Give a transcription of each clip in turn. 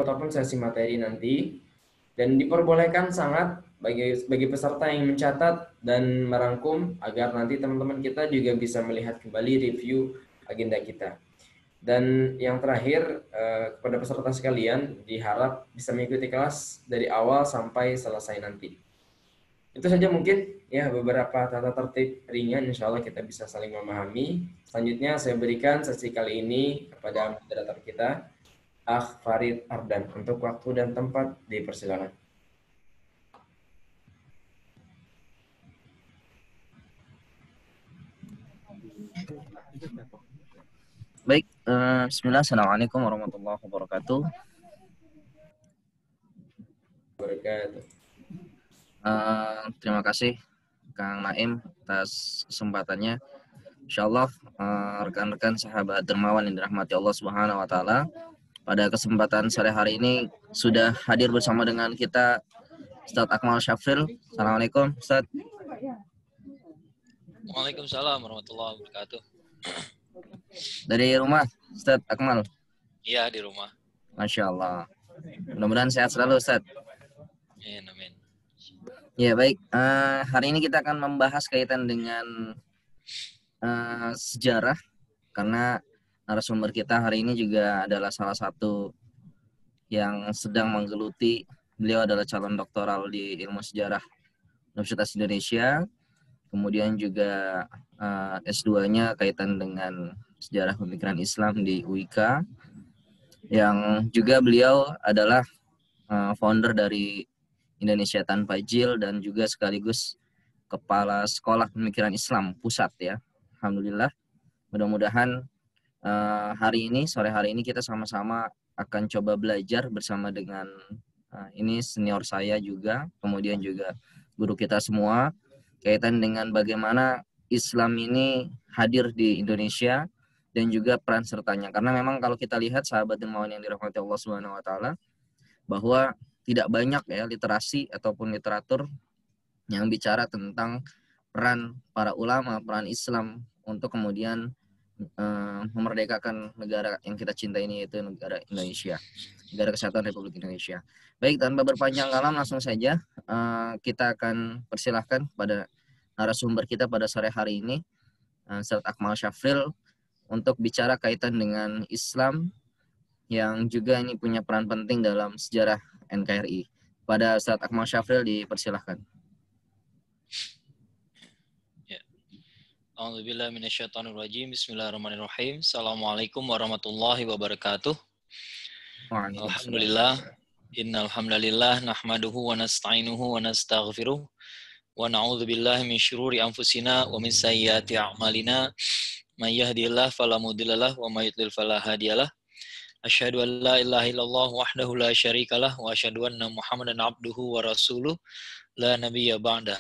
ataupun sesi materi nanti. Dan diperbolehkan sangat bagi peserta yang mencatat dan merangkum agar nanti teman-teman kita juga bisa melihat kembali review agenda kita. Dan yang terakhir, kepada peserta sekalian diharap bisa mengikuti kelas dari awal sampai selesai nanti. Itu saja mungkin ya beberapa tata tertib ringan, insya Allah kita bisa saling memahami. Selanjutnya saya berikan sesi kali ini kepada moderator kita, Akh Farid Ardan. Untuk waktu dan tempat dipersilakan. Baik, bismillah, assalamualaikum warahmatullahi wabarakatuh. Terima kasih Kang Naim atas kesempatannya. Insyaallah rekan-rekan sahabat dermawan yang dirahmati Allah Subhanahu wa taala, pada kesempatan sore hari ini sudah hadir bersama dengan kita Ustadz Akmal Syafril. Assalamualaikum Ustadz. Waalaikumsalam warahmatullahi wabarakatuh. Dari rumah Ustadz Akmal? Iya, di rumah. Masya Allah. Mudah-mudahan sehat selalu Ustadz. Amin. Ya baik, hari ini kita akan membahas kaitan dengan sejarah, karena narasumber kita hari ini juga adalah salah satu yang sedang menggeluti. Beliau adalah calon doktoral di ilmu sejarah Universitas Indonesia, kemudian juga S2-nya kaitan dengan sejarah pemikiran Islam di UIK, yang juga beliau adalah founder dari Indonesia Tanpa Jil dan juga sekaligus kepala sekolah pemikiran Islam pusat ya. Alhamdulillah, mudah-mudahan sore hari ini kita sama-sama akan coba belajar bersama dengan ini senior saya juga, kemudian juga guru kita semua, kaitan dengan bagaimana Islam ini hadir di Indonesia dan juga peran sertanya. Karena memang kalau kita lihat sahabat dermawan yang dirahmati Allah Subhanahu wa taala, bahwa tidak banyak ya literasi ataupun literatur yang bicara tentang peran para ulama, peran Islam untuk kemudian memerdekakan negara yang kita cintai ini, yaitu negara Indonesia, Negara Kesatuan Republik Indonesia. Baik, tanpa berpanjang kalam langsung saja kita akan persilahkan pada narasumber kita pada sore hari ini, Ustadz Akmal Syafril, untuk bicara kaitan dengan Islam yang juga ini punya peran penting dalam sejarah NKRI. Pada Ustadz Akmal Syafril dipersilahkan. A'udzubillahi minasyaitonirrajim. Bismillahirrahmanirrahim. Assalamualaikum warahmatullahi wabarakatuh. Alhamdulillah. Innal hamdalillah nahmaduhu wa nasta'inuhu wa nastaghfiruh wa na'udzubillahi min syururi anfusina wa min sayyiati a'malina. May yahdihillahu fala mudhillalah wa may yudlil fala hadiyalah. Asyhadu an la ilaha illallah wahdahu la syarikalah wa asyhadu anna Muhammadan abduhu wa rasuluh la nabiyya ba'da.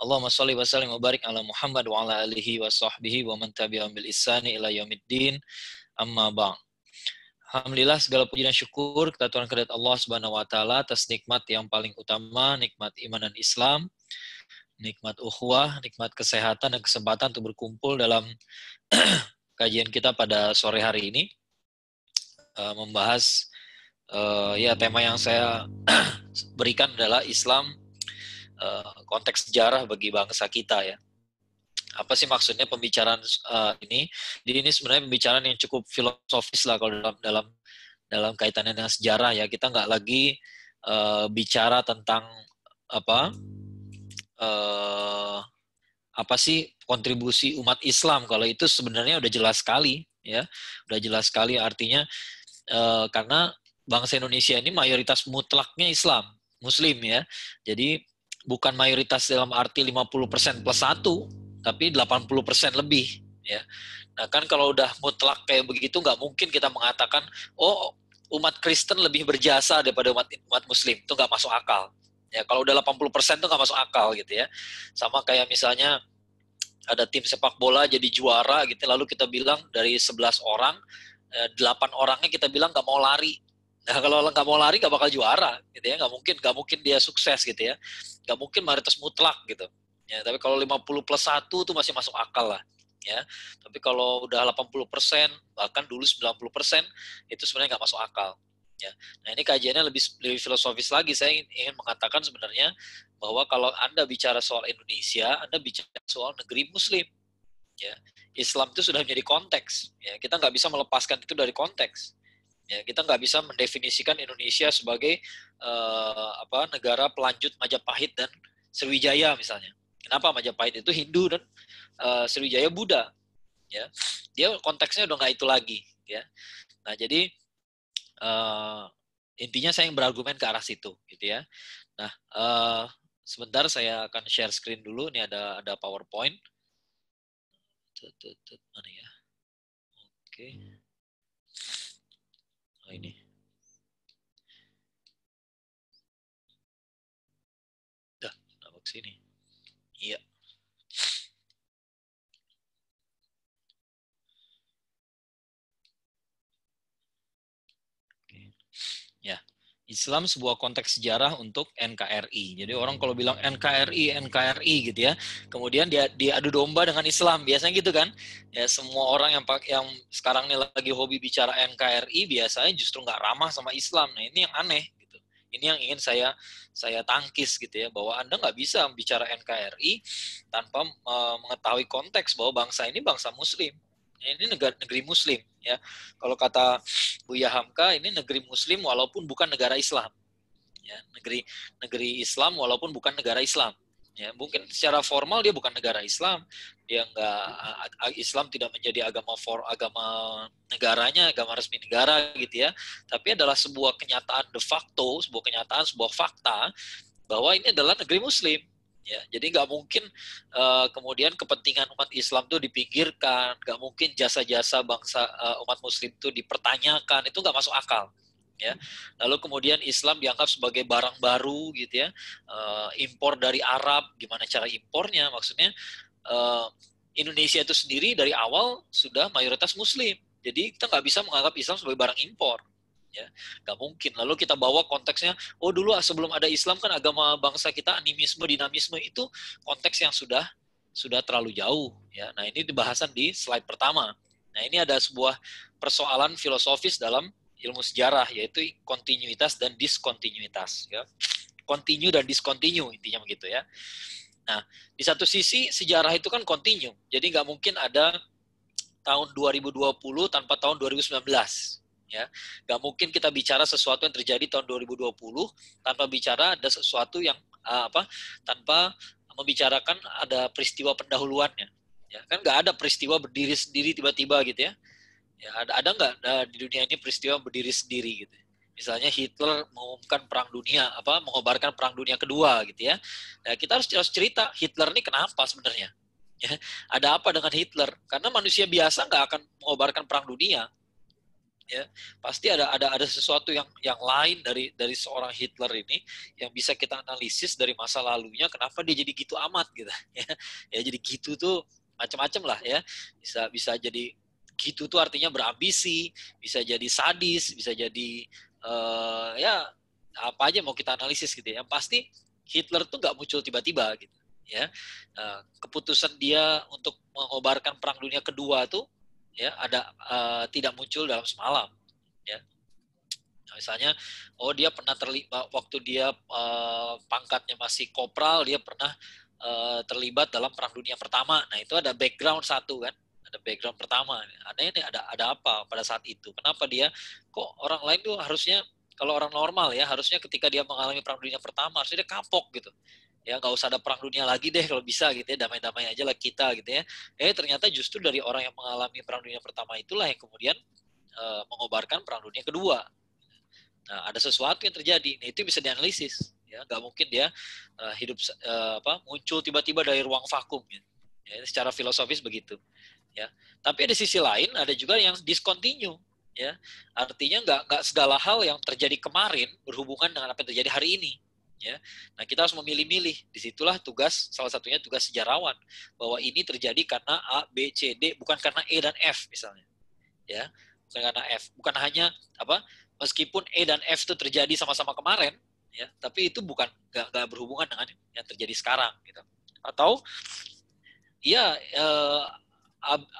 Allahumma shalli wa sallim wa barik ala Muhammad wa ala alihi wa sahbihi wa man tabi'ahum bil ihsani ila yaumiddin. Amma ba'd. Alhamdulillah, segala puji dan syukur kita aturkan kehadirat Allah Subhanahu wa taala atas nikmat yang paling utama, nikmat iman dan Islam, nikmat ukhuwah, nikmat kesehatan dan kesempatan untuk berkumpul dalam kajian kita pada sore hari ini, membahas tema yang saya berikan adalah Islam, konteks sejarah bagi bangsa kita ya. Apa sih maksudnya pembicaraan ini? Jadi ini sebenarnya pembicaraan yang cukup filosofis lah kalau dalam kaitannya dengan sejarah ya. Kita nggak lagi bicara tentang apa sih kontribusi umat Islam. Kalau itu sebenarnya udah jelas sekali ya, udah jelas sekali artinya karena bangsa Indonesia ini mayoritas mutlaknya Islam, Muslim ya. Jadi bukan mayoritas dalam arti 50% plus 1, tapi 80% lebih ya. Nah kan kalau udah mutlak kayak begitu nggak mungkin kita mengatakan oh umat Kristen lebih berjasa daripada umat Muslim, itu nggak masuk akal. Ya kalau udah 80% itu nggak masuk akal gitu ya. Sama kayak misalnya ada tim sepak bola jadi juara gitu, lalu kita bilang dari 11 orang 8 orangnya kita bilang nggak mau lari. Nah kalau nggak mau lari nggak bakal juara gitu ya, nggak mungkin dia sukses gitu ya, nggak mungkin mayoritas mutlak gitu ya. Tapi kalau 50 plus 1 itu masih masuk akal lah ya. Tapi kalau udah 80% bahkan dulu 90% itu sebenarnya nggak masuk akal Ya. Nah ini kajiannya lebih filosofis lagi. Saya ingin mengatakan sebenarnya bahwa kalau Anda bicara soal Indonesia, Anda bicara soal negeri Muslim. Ya. Islam itu sudah menjadi konteks. Ya. Kita nggak bisa melepaskan itu dari konteks. Ya, kita nggak bisa mendefinisikan Indonesia sebagai negara pelanjut Majapahit dan Sriwijaya misalnya. Kenapa? Majapahit itu Hindu dan Sriwijaya Buddha. Ya, dia konteksnya udah nggak itu lagi. Ya, nah jadi intinya saya yang berargumen ke arah situ, gitu ya. Nah, sebentar saya akan share screen dulu. Ini ada PowerPoint. Mana ya? Oke. Oh, ini. Dah, nampak sini. Iya. Ya, Islam sebuah konteks sejarah untuk NKRI. Jadi orang kalau bilang NKRI gitu ya, kemudian dia diadu domba dengan Islam, biasanya gitu kan? Ya semua orang yang sekarang ini lagi hobi bicara NKRI biasanya justru nggak ramah sama Islam. Nah ini yang aneh gitu. Ini yang ingin saya tangkis gitu ya, bahwa Anda nggak bisa bicara NKRI tanpa mengetahui konteks bahwa bangsa ini bangsa Muslim. Ini negeri Muslim ya. Kalau kata Buya Hamka, ini negeri Muslim walaupun bukan negara Islam. Ya, negeri Islam walaupun bukan negara Islam. Ya, mungkin secara formal dia bukan negara Islam, dia Islam tidak menjadi agama negaranya, agama resmi negara gitu ya. Tapi adalah sebuah kenyataan de facto, sebuah fakta bahwa ini adalah negeri Muslim. Ya, jadi nggak mungkin kemudian kepentingan umat Islam itu dipinggirkan, nggak mungkin jasa-jasa bangsa umat Muslim itu dipertanyakan, itu nggak masuk akal. Ya, lalu kemudian Islam dianggap sebagai barang baru gitu ya, impor dari Arab, gimana cara impornya? Maksudnya Indonesia itu sendiri dari awal sudah mayoritas Muslim, jadi kita nggak bisa menganggap Islam sebagai barang impor. Ya, nggak mungkin. Lalu kita bawa konteksnya, oh dulu sebelum ada Islam kan agama bangsa kita animisme, dinamisme, itu konteks yang sudah terlalu jauh. Ya, nah ini dibahasan di slide pertama. Nah ini ada sebuah persoalan filosofis dalam ilmu sejarah, yaitu kontinuitas dan diskontinuitas. Ya, continue dan discontinue intinya begitu ya. Nah di satu sisi sejarah itu kan continue, jadi nggak mungkin ada tahun 2020 tanpa tahun 2019. Ya, nggak mungkin kita bicara sesuatu yang terjadi tahun 2020 tanpa bicara ada sesuatu yang tanpa membicarakan ada peristiwa pendahuluannya. Ya, kan nggak ada peristiwa berdiri sendiri tiba-tiba gitu ya. Ya ada nggak di dunia ini peristiwa berdiri sendiri gitu. Misalnya Hitler mengumumkan mengobarkan perang dunia kedua gitu ya. Nah, kita harus cerita Hitler ini kenapa sebenarnya. Ya, ada apa dengan Hitler? Karena manusia biasa nggak akan mengobarkan perang dunia. Ya, pasti ada sesuatu yang lain dari seorang Hitler ini yang bisa kita analisis dari masa lalunya, kenapa dia jadi gitu amat gitu ya jadi gitu tuh macam-macam lah ya, bisa jadi gitu tuh artinya berambisi, bisa jadi sadis, bisa jadi ya apa aja mau kita analisis gitu ya. Yang pasti Hitler tuh nggak muncul tiba-tiba gitu ya. Keputusan dia untuk mengobarkan perang dunia kedua tuh ya tidak muncul dalam semalam ya. Nah, misalnya dia pernah terlibat waktu dia pangkatnya masih kopral, dia pernah terlibat dalam perang dunia pertama. Nah itu ada background satu kan, ada background pertama. Ada apa pada saat itu, kenapa dia kok orang lain tuh harusnya, kalau orang normal ya harusnya ketika dia mengalami perang dunia pertama harusnya dia kapok gitu ya, nggak usah ada perang dunia lagi deh kalau bisa gitu ya, damai-damai aja lah kita gitu ya. Ternyata justru dari orang yang mengalami perang dunia pertama itulah yang kemudian mengobarkan perang dunia kedua. Nah ada sesuatu yang terjadi, nah, itu bisa dianalisis ya, nggak mungkin dia muncul tiba-tiba dari ruang vakum gitu. Ya, secara filosofis begitu ya. Tapi di sisi lain ada juga yang discontinue ya, artinya nggak segala hal yang terjadi kemarin berhubungan dengan apa yang terjadi hari ini. Ya. Nah, kita harus memilih-milih. Disitulah salah satunya tugas sejarawan, bahwa ini terjadi karena A, B, C, D, bukan karena E dan F misalnya. Ya, bukan karena F, bukan hanya meskipun E dan F itu terjadi sama-sama kemarin, ya, tapi itu nggak berhubungan dengan yang terjadi sekarang, gitu. Atau ya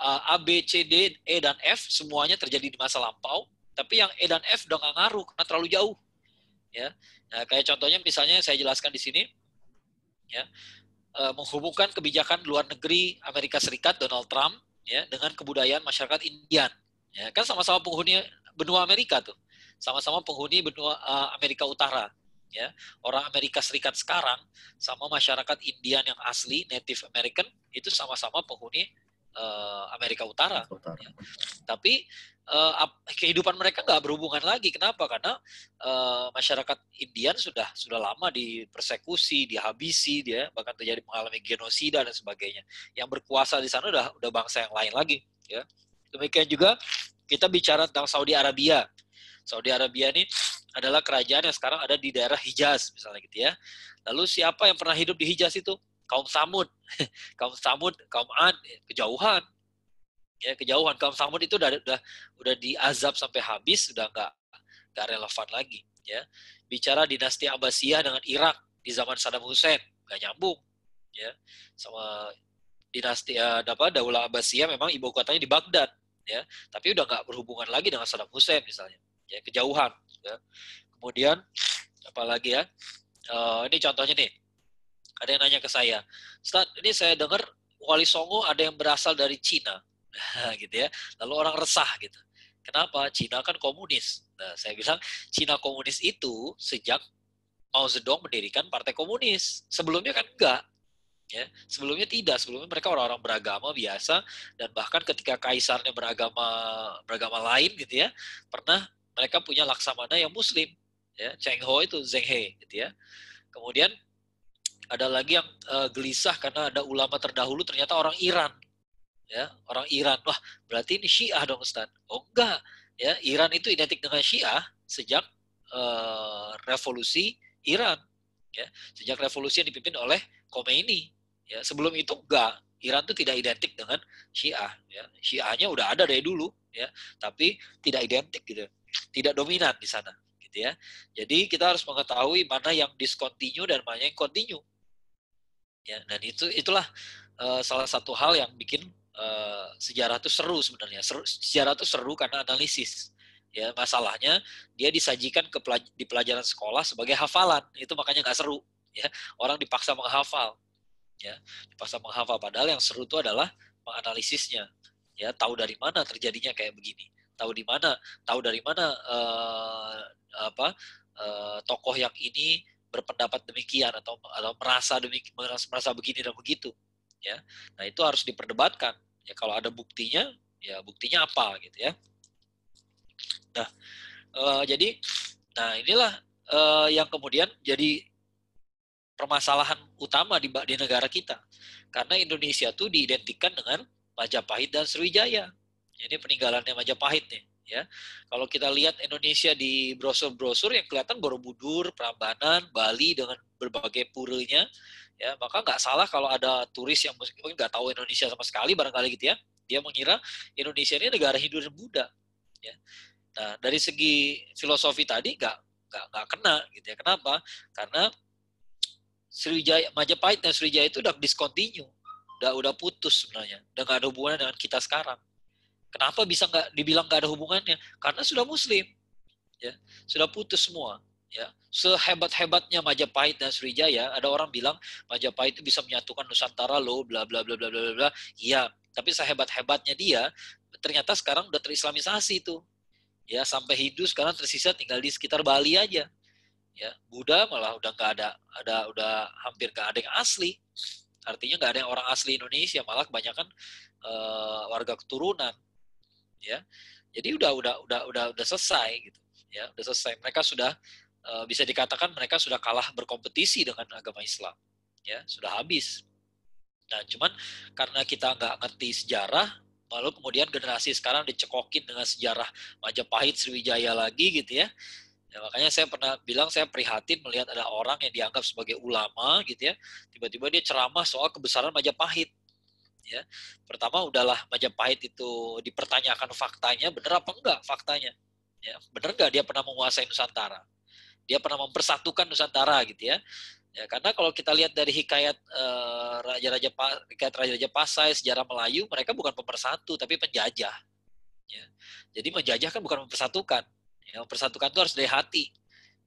A, B, C, D, E dan F semuanya terjadi di masa lampau, Tapi yang E dan F udah nggak ngaruh karena terlalu jauh. Ya, nah, kayak contohnya misalnya saya jelaskan di sini, ya, menghubungkan kebijakan luar negeri Amerika Serikat Donald Trump, ya, dengan kebudayaan masyarakat Indian. Ya, kan sama-sama penghuni benua Amerika tuh, sama-sama penghuni benua Amerika Utara. Ya, orang Amerika Serikat sekarang sama masyarakat Indian yang asli Native American itu sama-sama penghuni Amerika Utara. Ya. Tapi kehidupan mereka nggak berhubungan lagi. Kenapa? Karena masyarakat Indian sudah lama dipersekusi, dihabisi, dia bahkan terjadi mengalami genosida dan sebagainya. Yang berkuasa di sana udah bangsa yang lain lagi. Ya. Demikian juga kita bicara tentang Saudi Arabia. Saudi Arabia ini adalah kerajaan yang sekarang ada di daerah Hijaz misalnya gitu ya. Lalu siapa yang pernah hidup di Hijaz itu? Kaum Samud, kaum Samud, kaum Ad, kejauhan. Ya, kejauhan. Kaum Samud itu udah diazab sampai habis, sudah nggak relevan lagi. Ya, bicara dinasti Abbasiyah dengan Irak di zaman Saddam Hussein, nggak nyambung. Ya, sama dinasti Daulah Abbasiyah memang ibu kotanya di Baghdad. Ya, tapi udah nggak berhubungan lagi dengan Saddam Hussein misalnya. Ya, kejauhan. Ya. Kemudian apalagi ya? Ini contohnya nih. Ada yang nanya ke saya, Ustaz, ini saya dengar Wali Songo ada yang berasal dari Cina. Gitu ya. Lalu orang resah gitu. Kenapa? Cina kan komunis. Nah, saya bilang Cina komunis itu sejak Mao Zedong mendirikan Partai Komunis. Sebelumnya kan enggak. Ya, sebelumnya tidak. Sebelumnya mereka orang-orang beragama biasa dan bahkan ketika kaisarnya beragama lain gitu ya, pernah mereka punya laksamana yang Muslim. Ya, Cheng Ho itu Zheng He gitu ya. Kemudian ada lagi yang gelisah karena ada ulama terdahulu ternyata orang Iran. Ya, orang Iran. Wah, berarti ini Syiah dong Ustaz. Oh enggak. Ya, Iran itu identik dengan Syiah sejak revolusi Iran. Ya, sejak revolusi yang dipimpin oleh Khomeini. Ya, sebelum itu enggak. Iran itu tidak identik dengan Syiah. Ya, Syiahnya udah ada dari dulu. Ya, tapi tidak identik gitu. Tidak dominan di sana. Gitu ya. Jadi kita harus mengetahui mana yang discontinue dan mana yang continue. Ya, dan itulah salah satu hal yang bikin sejarah itu seru sebenarnya. Sejarah itu seru karena analisis. Ya, masalahnya dia disajikan di pelajaran sekolah sebagai hafalan. Itu makanya nggak seru. Ya, orang dipaksa menghafal. Ya, dipaksa menghafal. Padahal yang seru itu adalah menganalisisnya. Ya, tahu dari mana terjadinya kayak begini. Tahu dari mana tokoh yang ini berpendapat demikian atau merasa begini dan begitu. Ya, nah itu harus diperdebatkan. Ya, kalau ada buktinya, ya buktinya apa gitu ya. Nah, jadi, nah inilah yang kemudian jadi permasalahan utama di negara kita, karena Indonesia tuh diidentikan dengan Majapahit dan Sriwijaya. Ini peninggalannya Majapahit nih. Ya, kalau kita lihat Indonesia di brosur-brosur yang kelihatan Borobudur, Prambanan, Bali dengan berbagai puranya, ya maka nggak salah kalau ada turis yang mungkin nggak tahu Indonesia sama sekali barangkali gitu ya, dia mengira Indonesia ini negara Hindu dan Buddha. Ya. Nah, dari segi filosofi tadi nggak kena gitu ya. Kenapa? Karena Sriwijaya, Majapahit dan Sriwijaya itu udah discontinue, udah putus sebenarnya, udah nggak ada hubungan dengan kita sekarang. Kenapa bisa nggak dibilang nggak ada hubungannya? Karena sudah Muslim, ya, sudah putus semua. Ya, sehebat-hebatnya Majapahit dan Sriwijaya, ada orang bilang Majapahit itu bisa menyatukan Nusantara loh, bla bla bla bla bla bla. Iya, tapi sehebat-hebatnya dia, ternyata sekarang udah terislamisasi tuh. Ya, sampai Hindu sekarang tersisa tinggal di sekitar Bali aja. Ya, Buddha malah udah nggak udah hampir nggak ada yang asli. Artinya nggak ada yang orang asli Indonesia, malah kebanyakan warga keturunan. Ya, jadi udah selesai gitu. Ya, udah selesai. Mereka sudah bisa dikatakan mereka sudah kalah berkompetisi dengan agama Islam. Ya, sudah habis. Nah, cuman karena kita nggak ngerti sejarah, lalu kemudian generasi sekarang dicekokin dengan sejarah Majapahit, Sriwijaya lagi gitu ya. Ya, makanya saya pernah bilang saya prihatin melihat ada orang yang dianggap sebagai ulama gitu ya, tiba-tiba dia ceramah soal kebesaran Majapahit. Ya, pertama udahlah Majapahit itu dipertanyakan faktanya, benar apa enggak faktanya? Ya, benar enggak dia pernah menguasai Nusantara? Dia pernah mempersatukan Nusantara gitu ya? Ya, karena kalau kita lihat dari hikayat raja-raja Pasai, sejarah Melayu, mereka bukan pemersatu tapi penjajah. Ya. Jadi menjajah kan bukan mempersatukan. Ya, mempersatukan itu harus dari hati.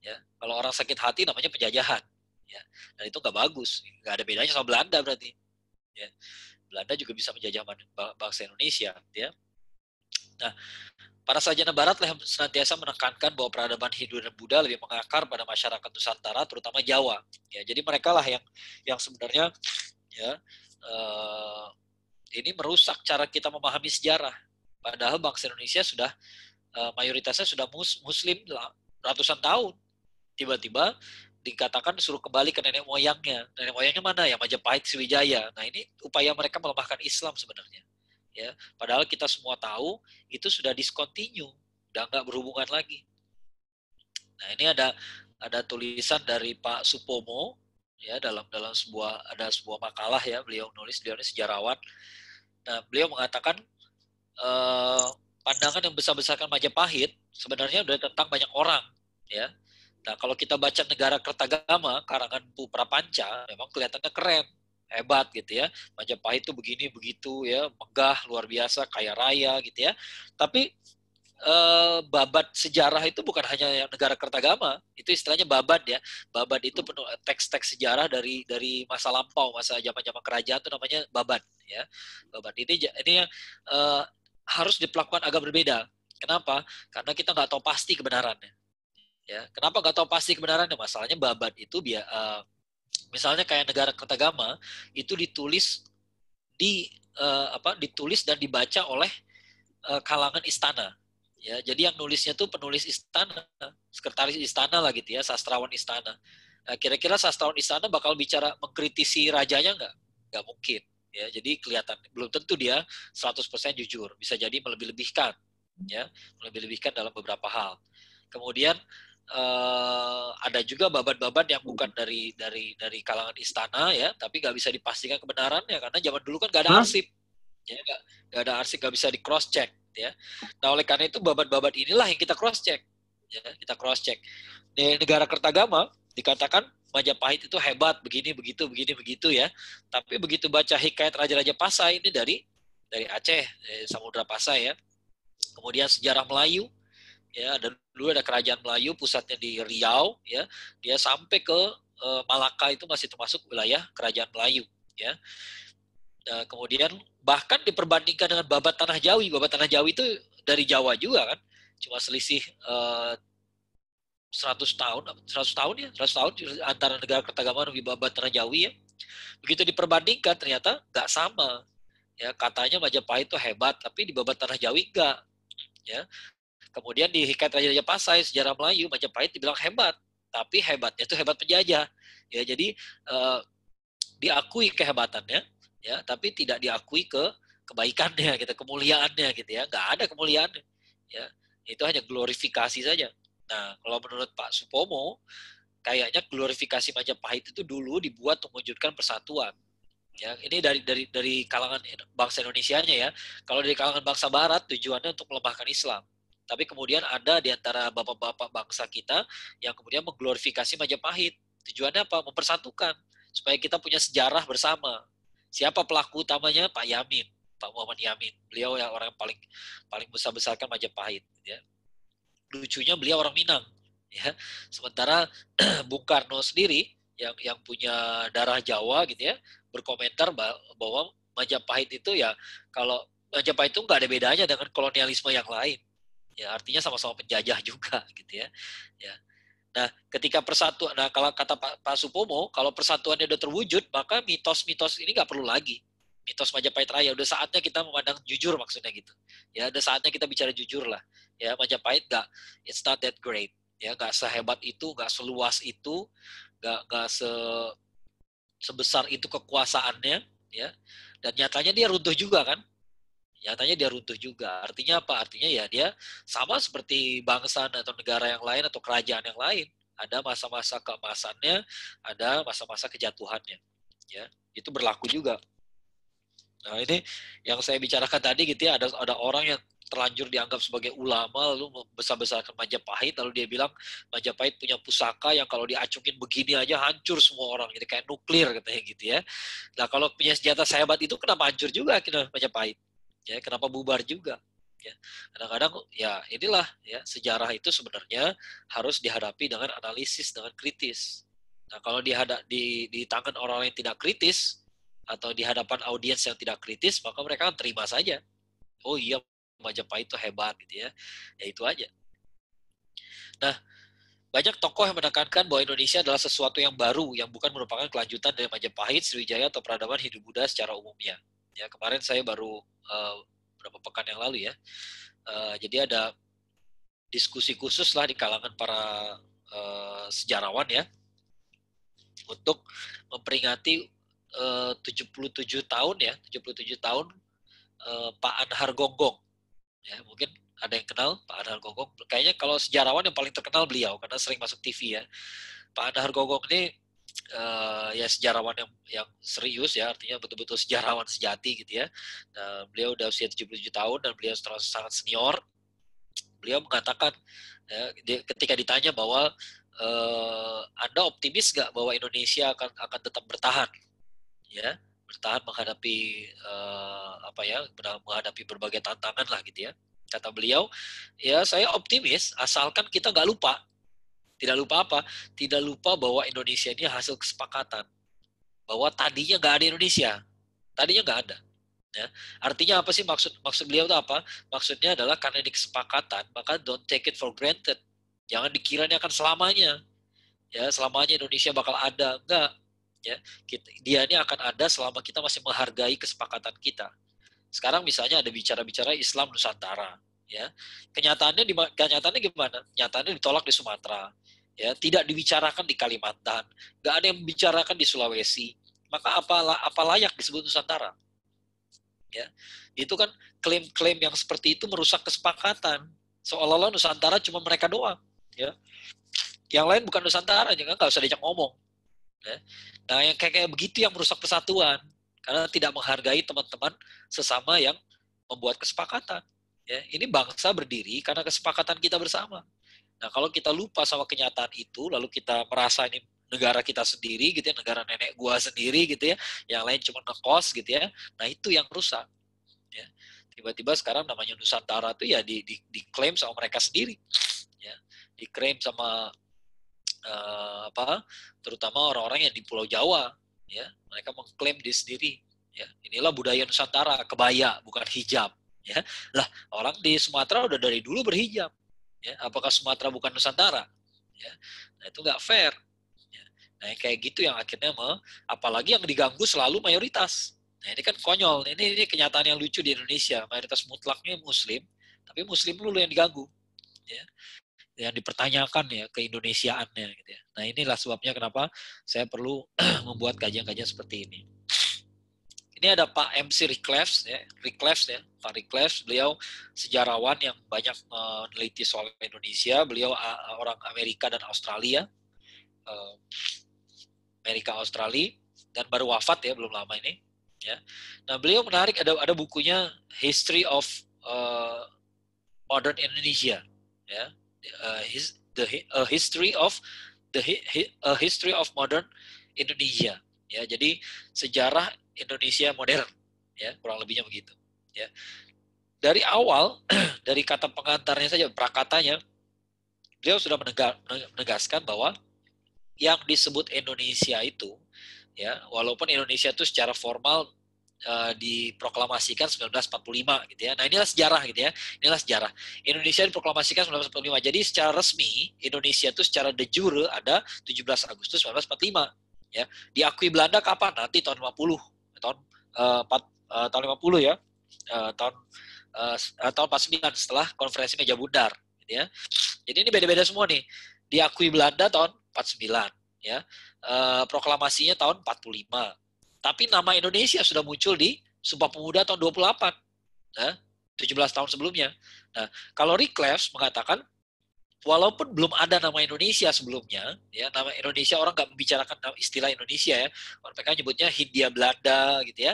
Ya. Kalau orang sakit hati namanya penjajahan. Ya. Dan itu nggak bagus. Nggak ada bedanya sama Belanda berarti. Ya. Belanda juga bisa menjajah bangsa Indonesia. Ya. Nah, para sarjana Barat lah yang senantiasa menekankan bahwa peradaban Hindu dan Buddha lebih mengakar pada masyarakat Nusantara, terutama Jawa. Ya, jadi mereka lah yang sebenarnya ya ini merusak cara kita memahami sejarah. Padahal bangsa Indonesia sudah mayoritasnya sudah Muslim ratusan tahun. Tiba-tiba dikatakan suruh kembali ke nenek moyangnya. Nenek moyangnya mana? Ya Majapahit, Sriwijaya. Nah ini upaya mereka melemahkan Islam sebenarnya. Ya, padahal kita semua tahu itu sudah discontinue, udah nggak berhubungan lagi. Nah ini ada tulisan dari Pak Supomo ya dalam sebuah makalah ya beliau ini sejarawan. Nah beliau mengatakan pandangan yang besar-besarkan Majapahit sebenarnya udah tentang banyak orang ya. Nah kalau kita baca Negara Kertagama karangan Pu Prapanca memang kelihatannya keren, hebat gitu ya. Majapahit itu begini begitu ya, megah luar biasa, kaya raya gitu ya. Tapi babat sejarah itu bukan hanya yang Negara Kertagama, itu istilahnya babat ya. Babat itu penuh teks-teks sejarah dari masa lampau, masa zaman-zaman kerajaan itu namanya babat ya. Babat ini harus diperlakukan agak berbeda. Kenapa? Karena kita nggak tahu pasti kebenarannya. Ya, kenapa nggak tahu pasti kebenarannya? Masalahnya babat itu misalnya kayak Negara Kertagama itu ditulis ditulis dan dibaca oleh kalangan istana. Ya, jadi yang nulisnya tuh penulis istana, sekretaris istana lah gitu ya, sastrawan istana. Nah, kira-kira sastrawan istana bakal bicara mengkritisi rajanya nggak? Nggak mungkin. Ya, jadi kelihatan belum tentu dia 100% jujur, bisa jadi melebih-lebihkan, ya, melebih-lebihkan dalam beberapa hal. Kemudian ada juga babat-babat yang bukan dari kalangan istana ya, tapi nggak bisa dipastikan kebenarannya karena zaman dulu kan nggak ada arsip, ya, nggak ada arsip, nggak bisa di cross check. Ya. Nah oleh karena itu babat-babat inilah yang kita cross check. Ya, kita cross check. Di Negara Kertagama dikatakan Majapahit itu hebat begini begitu ya. Tapi begitu baca hikayat Raja-Raja Pasai ini dari Aceh, Samudra Pasai ya. Kemudian sejarah Melayu ya, dulu ada kerajaan Melayu pusatnya di Riau ya. Dia sampai ke Malaka itu masih termasuk wilayah kerajaan Melayu ya. Kemudian bahkan diperbandingkan dengan babat tanah Jawi. Babat tanah Jawi itu dari Jawa juga kan. Cuma selisih 100 tahun antara Negara Kertagama dan babat tanah Jawi ya. Begitu diperbandingkan ternyata nggak sama. Ya, katanya Majapahit itu hebat, tapi di babat tanah Jawi enggak. Ya. Kemudian di hikayat Raja-Raja Pasai sejarah Melayu Majapahit dibilang hebat, tapi hebatnya itu hebat penjajah. Ya, jadi diakui kehebatannya ya, tapi tidak diakui kebaikannya gitu, kemuliaannya gitu ya, nggak ada kemuliaannya ya, itu hanya glorifikasi saja. Nah kalau menurut Pak Supomo kayaknya glorifikasi Majapahit itu dulu dibuat untuk mewujudkan persatuan ya, ini dari kalangan bangsa Indonesianya ya. Kalau dari kalangan bangsa Barat tujuannya untuk melemahkan Islam, tapi kemudian ada di antara bapak-bapak bangsa kita yang kemudian mengglorifikasi Majapahit. Tujuannya apa? Mempersatukan supaya kita punya sejarah bersama. Siapa pelaku utamanya? Pak Yamin, Pak Muhammad Yamin. Beliau yang orang paling besar-besarkan Majapahit. Ya. Lucunya beliau orang Minang. Ya. Sementara Bung Karno sendiri yang punya darah Jawa gitu ya, berkomentar bahwa Majapahit itu ya, kalau Majapahit itu nggak ada bedanya dengan kolonialisme yang lain. Ya, artinya sama-sama penjajah juga gitu ya. Ya. Nah, ketika persatuan, nah kalau kata Pak Supomo, kalau persatuannya udah terwujud, maka mitos-mitos ini nggak perlu lagi. Mitos Majapahit Raya, udah saatnya kita memandang jujur maksudnya gitu. Ya, udah saatnya kita bicara jujur lah. Ya, Majapahit it's not that great. Ya, nggak sehebat itu, nggak seluas itu, nggak sebesar itu kekuasaannya. Ya, dan nyatanya dia runtuh juga kan. Nyatanya dia runtuh juga. Artinya apa? Artinya ya dia sama seperti bangsa atau negara yang lain atau kerajaan yang lain. Ada masa-masa keemasannya, ada masa-masa kejatuhannya. Ya, itu berlaku juga. Nah ini yang saya bicarakan tadi gitu ya, ada orang yang terlanjur dianggap sebagai ulama lalu membesar-besarkan Majapahit, lalu dia bilang Majapahit punya pusaka yang kalau diacungin begini aja hancur semua orang, jadi kayak nuklir katanya gitu ya. Nah kalau punya senjata sehebat itu kenapa hancur juga akhirnya Majapahit? Ya, kenapa bubar juga? Ya, kadang-kadang ya inilah ya, sejarah itu sebenarnya harus dihadapi dengan analisis, dengan kritis. Nah, kalau di tangan orang yang tidak kritis atau di hadapan audiens yang tidak kritis, maka mereka akan terima saja. Oh iya, Majapahit itu hebat gitu ya. Ya itu aja. Nah, banyak tokoh yang menekankan bahwa Indonesia adalah sesuatu yang baru yang bukan merupakan kelanjutan dari Majapahit, Sriwijaya atau peradaban Hindu-Buddha secara umumnya. Ya, kemarin saya baru beberapa pekan yang lalu ya. Jadi ada diskusi khusus lah di kalangan para sejarawan ya untuk memperingati 77 tahun ya, 77 tahun Pak Anhar Gonggong. Ya, mungkin ada yang kenal Pak Anhar Gonggong. Kayaknya kalau sejarawan yang paling terkenal beliau karena sering masuk TV ya. Pak Anhar Gonggong ini ya sejarawan yang serius ya, artinya betul-betul sejarawan sejati gitu ya. Nah, beliau udah usia 77 tahun dan beliau sangat senior. Beliau mengatakan ya, ketika ditanya bahwa Anda optimis nggak bahwa Indonesia akan tetap bertahan, ya bertahan menghadapi menghadapi berbagai tantangan lah gitu ya. Kata beliau, ya saya optimis asalkan kita nggak lupa. Tidak lupa apa? Tidak lupa bahwa Indonesia ini hasil kesepakatan. Bahwa tadinya nggak ada Indonesia, tadinya nggak ada. Ya. Artinya apa sih maksud beliau itu apa? Maksudnya adalah karena ini kesepakatan, maka don't take it for granted. Jangan dikira ini akan selamanya. Ya, selamanya Indonesia bakal ada. Enggak. Ya, dia ini akan ada selama kita masih menghargai kesepakatan kita. Sekarang misalnya ada bicara-bicara Islam Nusantara. Ya, kenyataannya gimana? Kenyataannya ditolak di Sumatera. Ya, tidak dibicarakan di Kalimantan. Nggak ada yang membicarakan di Sulawesi. Maka apa layak disebut Nusantara? Ya, itu kan klaim-klaim yang seperti itu merusak kesepakatan. Seolah-olah Nusantara cuma mereka doang. Ya, yang lain bukan Nusantara, jangan nggak usah diajak ngomong. Ya. Nah, yang kayak begitu yang merusak persatuan karena tidak menghargai teman-teman sesama yang membuat kesepakatan. Ya, ini bangsa berdiri karena kesepakatan kita bersama. Nah, kalau kita lupa sama kenyataan itu, lalu kita merasa ini negara kita sendiri gitu ya, negara nenek gua sendiri gitu ya, yang lain cuma ngekos gitu ya. Nah, itu yang rusak. Ya. Tiba-tiba sekarang namanya Nusantara tuh ya diklaim sama mereka sendiri. Ya. Diklaim sama terutama orang-orang yang di Pulau Jawa, ya, mereka mengklaim diri sendiri. Ya, inilah budaya Nusantara, kebaya bukan hijab. Ya, lah orang di Sumatera udah dari dulu berhijab. Ya, apakah Sumatera bukan Nusantara? Ya, nah itu nggak fair. Ya, nah kayak gitu yang akhirnya apalagi yang diganggu selalu mayoritas. Nah ini kan konyol. Ini kenyataan yang lucu di Indonesia. Mayoritas mutlaknya Muslim, tapi Muslim dulu yang diganggu. Ya, yang dipertanyakan ya keindonesiaannya gitu ya. Nah inilah sebabnya kenapa saya perlu membuat kajian-kajian seperti ini. Ini ada Pak MC Reclefs ya, Pak Reclefs, beliau sejarawan yang banyak meneliti soal Indonesia. Beliau orang Amerika dan Australia, dan baru wafat ya belum lama ini. Ya. Nah beliau menarik ada bukunya History of Modern Indonesia, ya. History of Modern Indonesia. Ya, jadi sejarah Indonesia modern, ya kurang lebihnya begitu. Ya, dari awal dari kata pengantarnya saja, prakatanya, beliau sudah menegaskan bahwa yang disebut Indonesia itu, ya walaupun Indonesia itu secara formal diproklamasikan 1945 gitu ya. Nah, inilah sejarah gitu ya. Inilah sejarah. Indonesia diproklamasikan 1945. Jadi secara resmi Indonesia itu secara de jure ada 17 Agustus 1945 ya. Diakui Belanda kapan? Nanti tahun 50. Tahun 50 ya. Tahun 49 setelah konferensi Meja Bundar gitu ya. Jadi ini beda-beda semua nih. Diakui Belanda tahun 49 ya. Proklamasinya tahun 45. Tapi nama Indonesia sudah muncul di Sumpah Pemuda tahun 28. Nah, 17 tahun sebelumnya. Nah, kalau Reclefs mengatakan, walaupun belum ada nama Indonesia sebelumnya, ya nama Indonesia orang nggak membicarakan istilah Indonesia ya. Mereka menyebutnya Hindia Belanda gitu ya,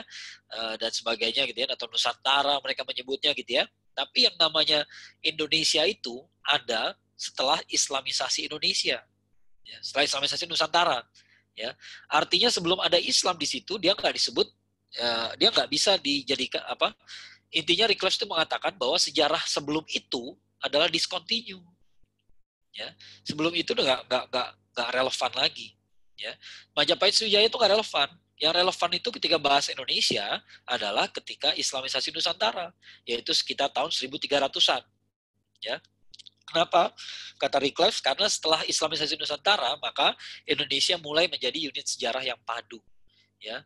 dan sebagainya gitu ya, atau Nusantara mereka menyebutnya gitu ya. Tapi yang namanya Indonesia itu ada setelah Islamisasi Indonesia. Ya, setelah Islamisasi Nusantara. Ya, artinya sebelum ada Islam di situ dia nggak disebut, dia nggak bisa dijadikan intinya Recluse itu mengatakan bahwa sejarah sebelum itu adalah discontinue. Ya, sebelum itu udah nggak relevan lagi. Ya, Majapahit Sriwijaya itu nggak relevan. Yang relevan itu ketika bahas Indonesia adalah ketika Islamisasi Nusantara, yaitu sekitar tahun 1300-an. Ya, kenapa? Kata Recluse, karena setelah Islamisasi Nusantara, maka Indonesia mulai menjadi unit sejarah yang padu. Ya,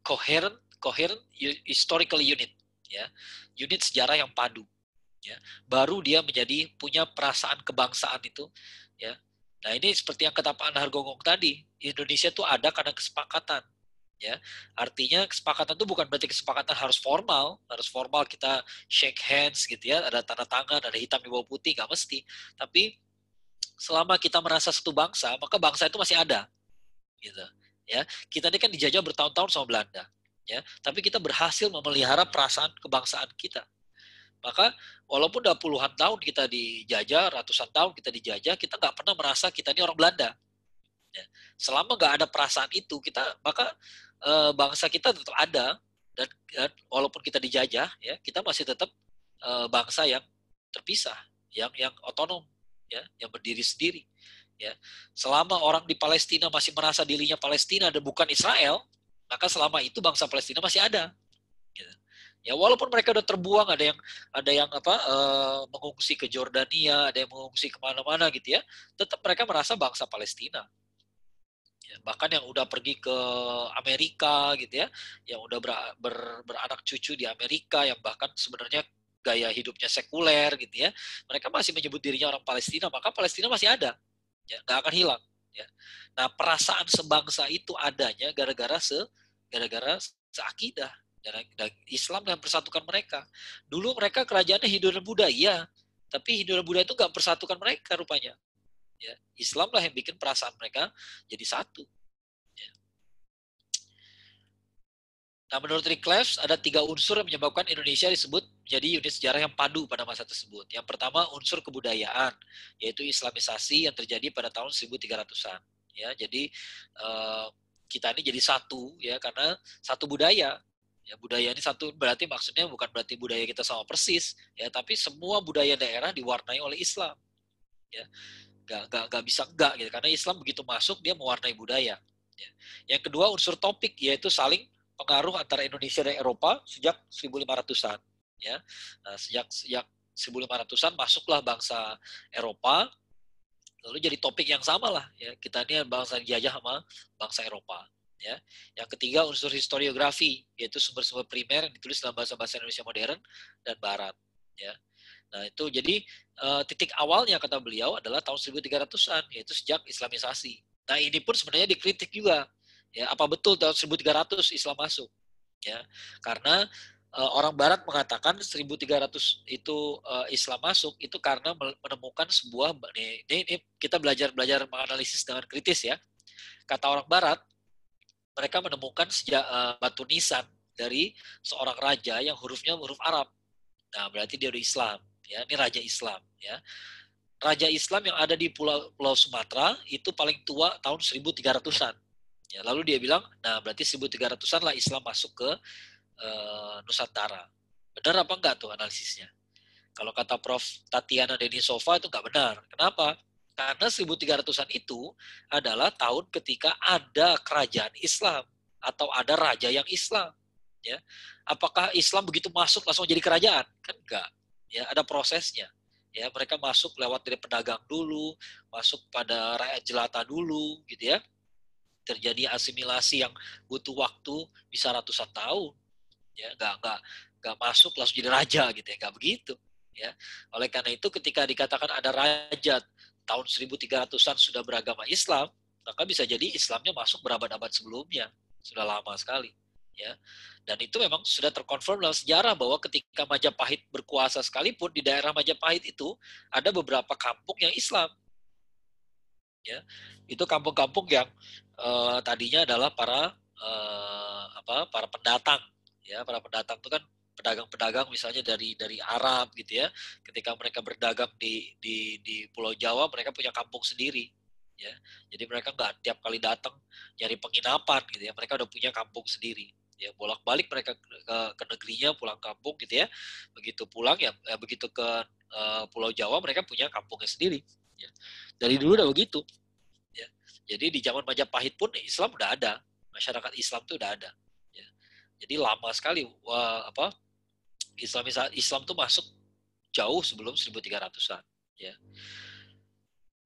coherent historical unit, ya, unit sejarah yang padu, ya, baru dia menjadi punya perasaan kebangsaan itu, ya. Nah ini seperti yang kata Pak Anhar Gonggong tadi, Indonesia itu ada karena kesepakatan, ya, artinya kesepakatan itu bukan berarti kesepakatan harus formal kita shake hands gitu ya, ada tanda tangan, ada hitam di bawah putih, nggak mesti, tapi selama kita merasa satu bangsa, maka bangsa itu masih ada, gitu. Ya, kita ini kan dijajah bertahun-tahun sama Belanda, ya, tapi kita berhasil memelihara perasaan kebangsaan kita. Maka walaupun udah puluhan tahun kita dijajah, ratusan tahun kita dijajah, kita nggak pernah merasa kita ini orang Belanda. Ya. Selama nggak ada perasaan itu, maka bangsa kita tetap ada, dan walaupun kita dijajah, ya, kita masih tetap bangsa yang terpisah, yang otonom, ya, yang berdiri sendiri. Ya, selama orang di Palestina masih merasa dirinya Palestina dan bukan Israel, maka selama itu bangsa Palestina masih ada. Gitu. Ya, walaupun mereka udah terbuang, ada yang mengungsi ke Jordania, ada yang mengungsi kemana-mana gitu ya, tetap mereka merasa bangsa Palestina. Ya, bahkan yang udah pergi ke Amerika gitu ya, yang udah beranak cucu di Amerika, yang bahkan sebenarnya gaya hidupnya sekuler gitu ya, mereka masih menyebut dirinya orang Palestina, maka Palestina masih ada. Ya, nggak akan hilang. Ya. Nah, perasaan sebangsa itu adanya gara-gara seakidah. Dan Islam yang persatukan mereka. Dulu mereka kerajaannya Hindu dan Buddha, iya. Tapi Hindu dan Buddha itu nggak persatukan mereka rupanya. Ya. Islam lah yang bikin perasaan mereka jadi satu. Ya. Nah, menurut Recluse, ada 3 unsur yang menyebabkan Indonesia disebut menjadi unit sejarah yang padu pada masa tersebut. Yang pertama, unsur kebudayaan, yaitu Islamisasi yang terjadi pada tahun 1300-an. Ya, jadi kita ini jadi satu, ya, karena satu budaya. Ya, budaya ini satu berarti maksudnya bukan berarti budaya kita sama persis, ya, tapi semua budaya daerah diwarnai oleh Islam. Ya, nggak bisa enggak gitu, karena Islam begitu masuk dia mewarnai budaya. Ya. Yang kedua, unsur topik, yaitu saling pengaruh antara Indonesia dan Eropa sejak 1500-an, ya. Nah, sejak 1500-an masuklah bangsa Eropa, lalu jadi topik yang sama lah, ya, kita ini bangsa dijajah sama bangsa Eropa, ya. Yang ketiga, unsur historiografi, yaitu sumber-sumber primer yang ditulis dalam bahasa Indonesia modern dan barat, ya. Nah itu jadi titik awalnya kata beliau adalah tahun 1300-an, yaitu sejak Islamisasi. Nah ini pun sebenarnya dikritik juga. Ya, apa betul tahun 1300 Islam masuk? Ya, karena orang Barat mengatakan 1300 itu Islam masuk itu karena menemukan sebuah, ini kita belajar menganalisis dengan kritis ya. Kata orang Barat, mereka menemukan batu nisan dari seorang raja yang hurufnya huruf Arab. Nah berarti dia udah Islam. Ya, ini raja Islam. Ya, raja Islam yang ada di Pulau Sumatera itu paling tua tahun 1300-an. Ya, lalu dia bilang, nah berarti 1300-an lah Islam masuk ke Nusantara. Benar apa enggak tuh analisisnya? Kalau kata Prof. Tatiana Denisova itu enggak benar. Kenapa? Karena 1300-an itu adalah tahun ketika ada kerajaan Islam atau ada raja yang Islam. Ya, apakah Islam begitu masuk langsung jadi kerajaan? Kan enggak. Ya, ada prosesnya. Ya, mereka masuk lewat dari pedagang dulu, masuk pada rakyat jelata dulu, gitu ya. Terjadi asimilasi yang butuh waktu bisa ratusan tahun, ya, nggak masuk langsung jadi raja gitu ya, nggak begitu, ya. Oleh karena itu ketika dikatakan ada raja tahun 1300-an sudah beragama Islam, maka bisa jadi Islamnya masuk berabad-abad sebelumnya, sudah lama sekali, ya. Dan itu memang sudah terkonfirm dalam sejarah bahwa ketika Majapahit berkuasa sekalipun di daerah Majapahit itu ada beberapa kampung yang Islam. Ya, itu kampung-kampung yang tadinya adalah para pendatang, ya, para pendatang itu kan pedagang-pedagang misalnya dari Arab gitu ya, ketika mereka berdagang di Pulau Jawa mereka punya kampung sendiri, ya. Jadi mereka nggak tiap kali datang nyari penginapan gitu ya, mereka udah punya kampung sendiri. Ya, bolak-balik mereka ke negerinya, pulang kampung gitu ya. Begitu pulang ya, begitu ke Pulau Jawa mereka punya kampungnya sendiri. Ya. Dari dulu udah begitu. Ya. Jadi di zaman Majapahit pun Islam udah ada, masyarakat Islam tuh udah ada. Ya. Jadi lama sekali Islam tuh masuk jauh sebelum 1300-an. Ya.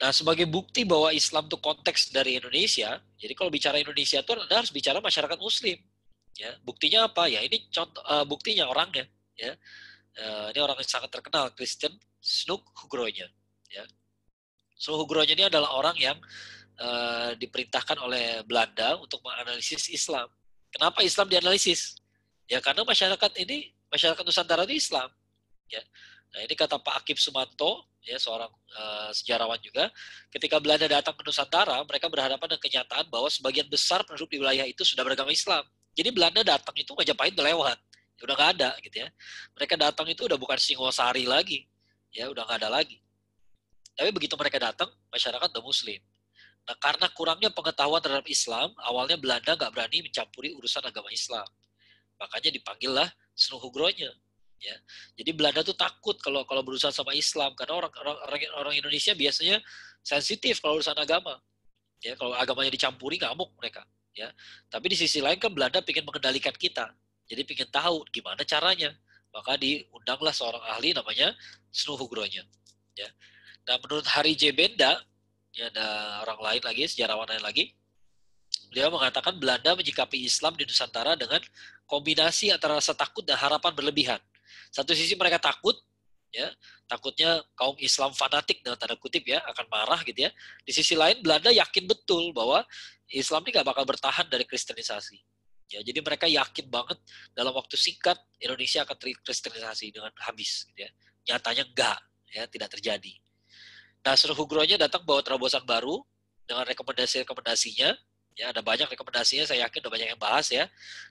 Nah, sebagai bukti bahwa Islam itu konteks dari Indonesia, jadi kalau bicara Indonesia itu Anda harus bicara masyarakat Muslim. Ya, buktinya apa? Ya, ini contoh buktinya orangnya. Ya, ini orang yang sangat terkenal, Christian Snuggronya. Ya, Snuggronya ini adalah orang yang diperintahkan oleh Belanda untuk menganalisis Islam. Kenapa Islam dianalisis? Ya, karena masyarakat Nusantara itu Islam. Ya. Nah, ini kata Pak Akip Sumanto, ya, seorang sejarawan juga, ketika Belanda datang ke Nusantara, mereka berhadapan dengan kenyataan bahwa sebagian besar penduduk di wilayah itu sudah beragama Islam. Jadi Belanda datang itu Majapahit udah lewat, ya, udah nggak ada gitu ya. Mereka datang itu udah bukan Singosari lagi, ya udah nggak ada lagi. Tapi begitu mereka datang, masyarakat udah Muslim. Nah, karena kurangnya pengetahuan terhadap Islam, awalnya Belanda nggak berani mencampuri urusan agama Islam. Makanya dipanggillah Snuggronya. Ya. Jadi Belanda tuh takut kalau berurusan sama Islam karena orang Indonesia biasanya sensitif kalau urusan agama. Ya, kalau agamanya dicampuri ngamuk mereka. Ya. Tapi di sisi lain kan Belanda ingin mengendalikan kita. Jadi ingin tahu gimana caranya. Maka diundanglah seorang ahli namanya Snuggronya. Ya. Nah, menurut Hari J. Benda, ya ada orang lain lagi, sejarawan lain lagi, beliau mengatakan Belanda menyikapi Islam di Nusantara dengan kombinasi antara rasa takut dan harapan berlebihan. Satu sisi mereka takut, ya, takutnya kaum Islam fanatik dalam tanda kutip ya akan marah gitu ya. Di sisi lain Belanda yakin betul bahwa Islam ini gak bakal bertahan dari kristenisasi. Ya, jadi mereka yakin banget dalam waktu singkat Indonesia akan terkristenisasi dengan habis. Gitu ya. Nyatanya enggak, ya, tidak terjadi. Nah, Snuggronya datang bawa terobosan baru dengan rekomendasinya. Ya, ada banyak rekomendasinya, saya yakin udah banyak yang bahas ya.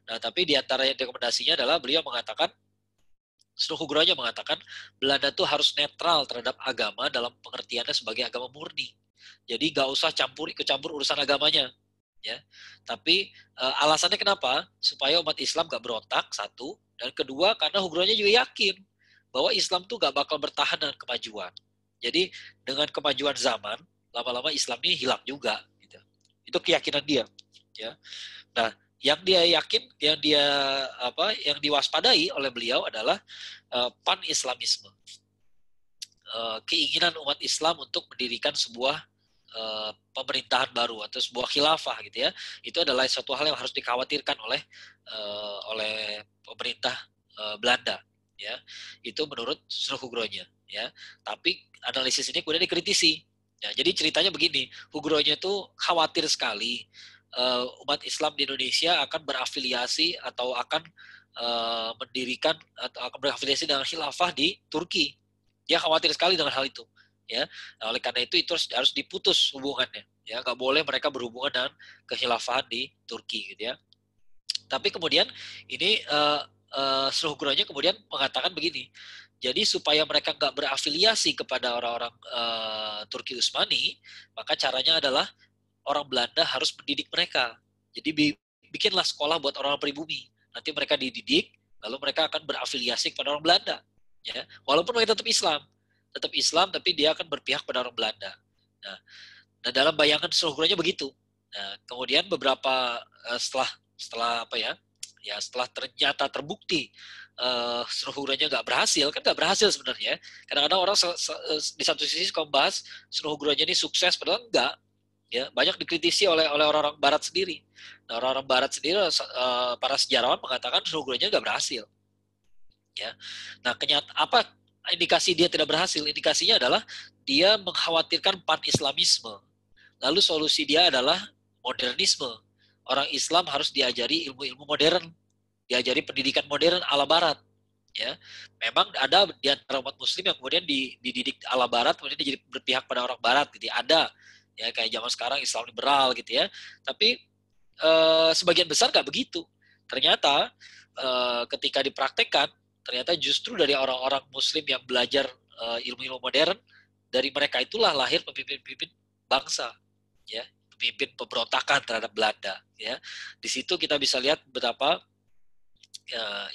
Nah, tapi di antara rekomendasinya adalah beliau mengatakan, Snuggronya mengatakan Belanda tuh harus netral terhadap agama dalam pengertiannya sebagai agama murni. Jadi gak usah ikut campur urusan agamanya. Ya, tapi alasannya kenapa? Supaya umat Islam gak berontak, satu, dan kedua karena Hugronya juga yakin bahwa Islam tuh gak bakal bertahan dengan kemajuan. Jadi dengan kemajuan zaman, lama-lama Islam ini hilang juga. Gitu. Itu keyakinan dia. Ya. Nah, yang dia yakin, yang diwaspadai oleh beliau adalah pan-Islamisme, keinginan umat Islam untuk mendirikan sebuah pemerintahan baru atau sebuah khilafah gitu ya. Itu adalah suatu hal yang harus dikhawatirkan oleh pemerintah Belanda. Ya, itu menurut Snuggronya. Ya, tapi analisis ini kemudian dikritisi. Ya, jadi ceritanya begini, Hugronya itu khawatir sekali umat Islam di Indonesia akan berafiliasi atau akan mendirikan atau akan berafiliasi dengan khilafah di Turki. Dia khawatir sekali dengan hal itu. Ya, nah, oleh karena itu harus diputus hubungannya. Ya, nggak boleh mereka berhubungan dengan kekhilafahan di Turki, gitu ya. Tapi kemudian ini Snuggronya kemudian mengatakan begini. Jadi supaya mereka nggak berafiliasi kepada orang-orang Turki Utsmani, maka caranya adalah orang Belanda harus mendidik mereka. Jadi bikinlah sekolah buat orang pribumi. Nanti mereka dididik, lalu mereka akan berafiliasi kepada orang Belanda. Ya, walaupun mereka tetap Islam, tapi dia akan berpihak pada orang Belanda. Nah dalam bayangan Snuggronya begitu. Nah, kemudian beberapa setelah ternyata terbukti Snuggronya nggak berhasil, kan nggak berhasil sebenarnya. Kadang-kadang orang di satu sisi suka membahas Snuggronya ini sukses, padahal enggak. Ya, banyak dikritisi oleh orang-orang Barat sendiri. Nah, orang-orang Barat sendiri, para sejarawan mengatakan Snuggronya nggak berhasil. Ya, nah apa indikasi dia tidak berhasil? Indikasinya adalah dia mengkhawatirkan pan-Islamisme. Lalu solusi dia adalah modernisme. Orang Islam harus diajari ilmu-ilmu modern, diajari pendidikan modern ala Barat. Ya, memang ada di antara umat Muslim yang kemudian dididik ala Barat, kemudian dia jadi berpihak pada orang Barat, gitu. Ada, ya kayak zaman sekarang Islam liberal, gitu ya. Tapi sebagian besar nggak begitu. Ternyata ketika dipraktekkan, ternyata justru dari orang-orang Muslim yang belajar ilmu-ilmu modern, dari mereka itulah lahir pemimpin-pemimpin bangsa. ya, pemimpin pemberontakan terhadap Belanda, ya. Di situ kita bisa lihat betapa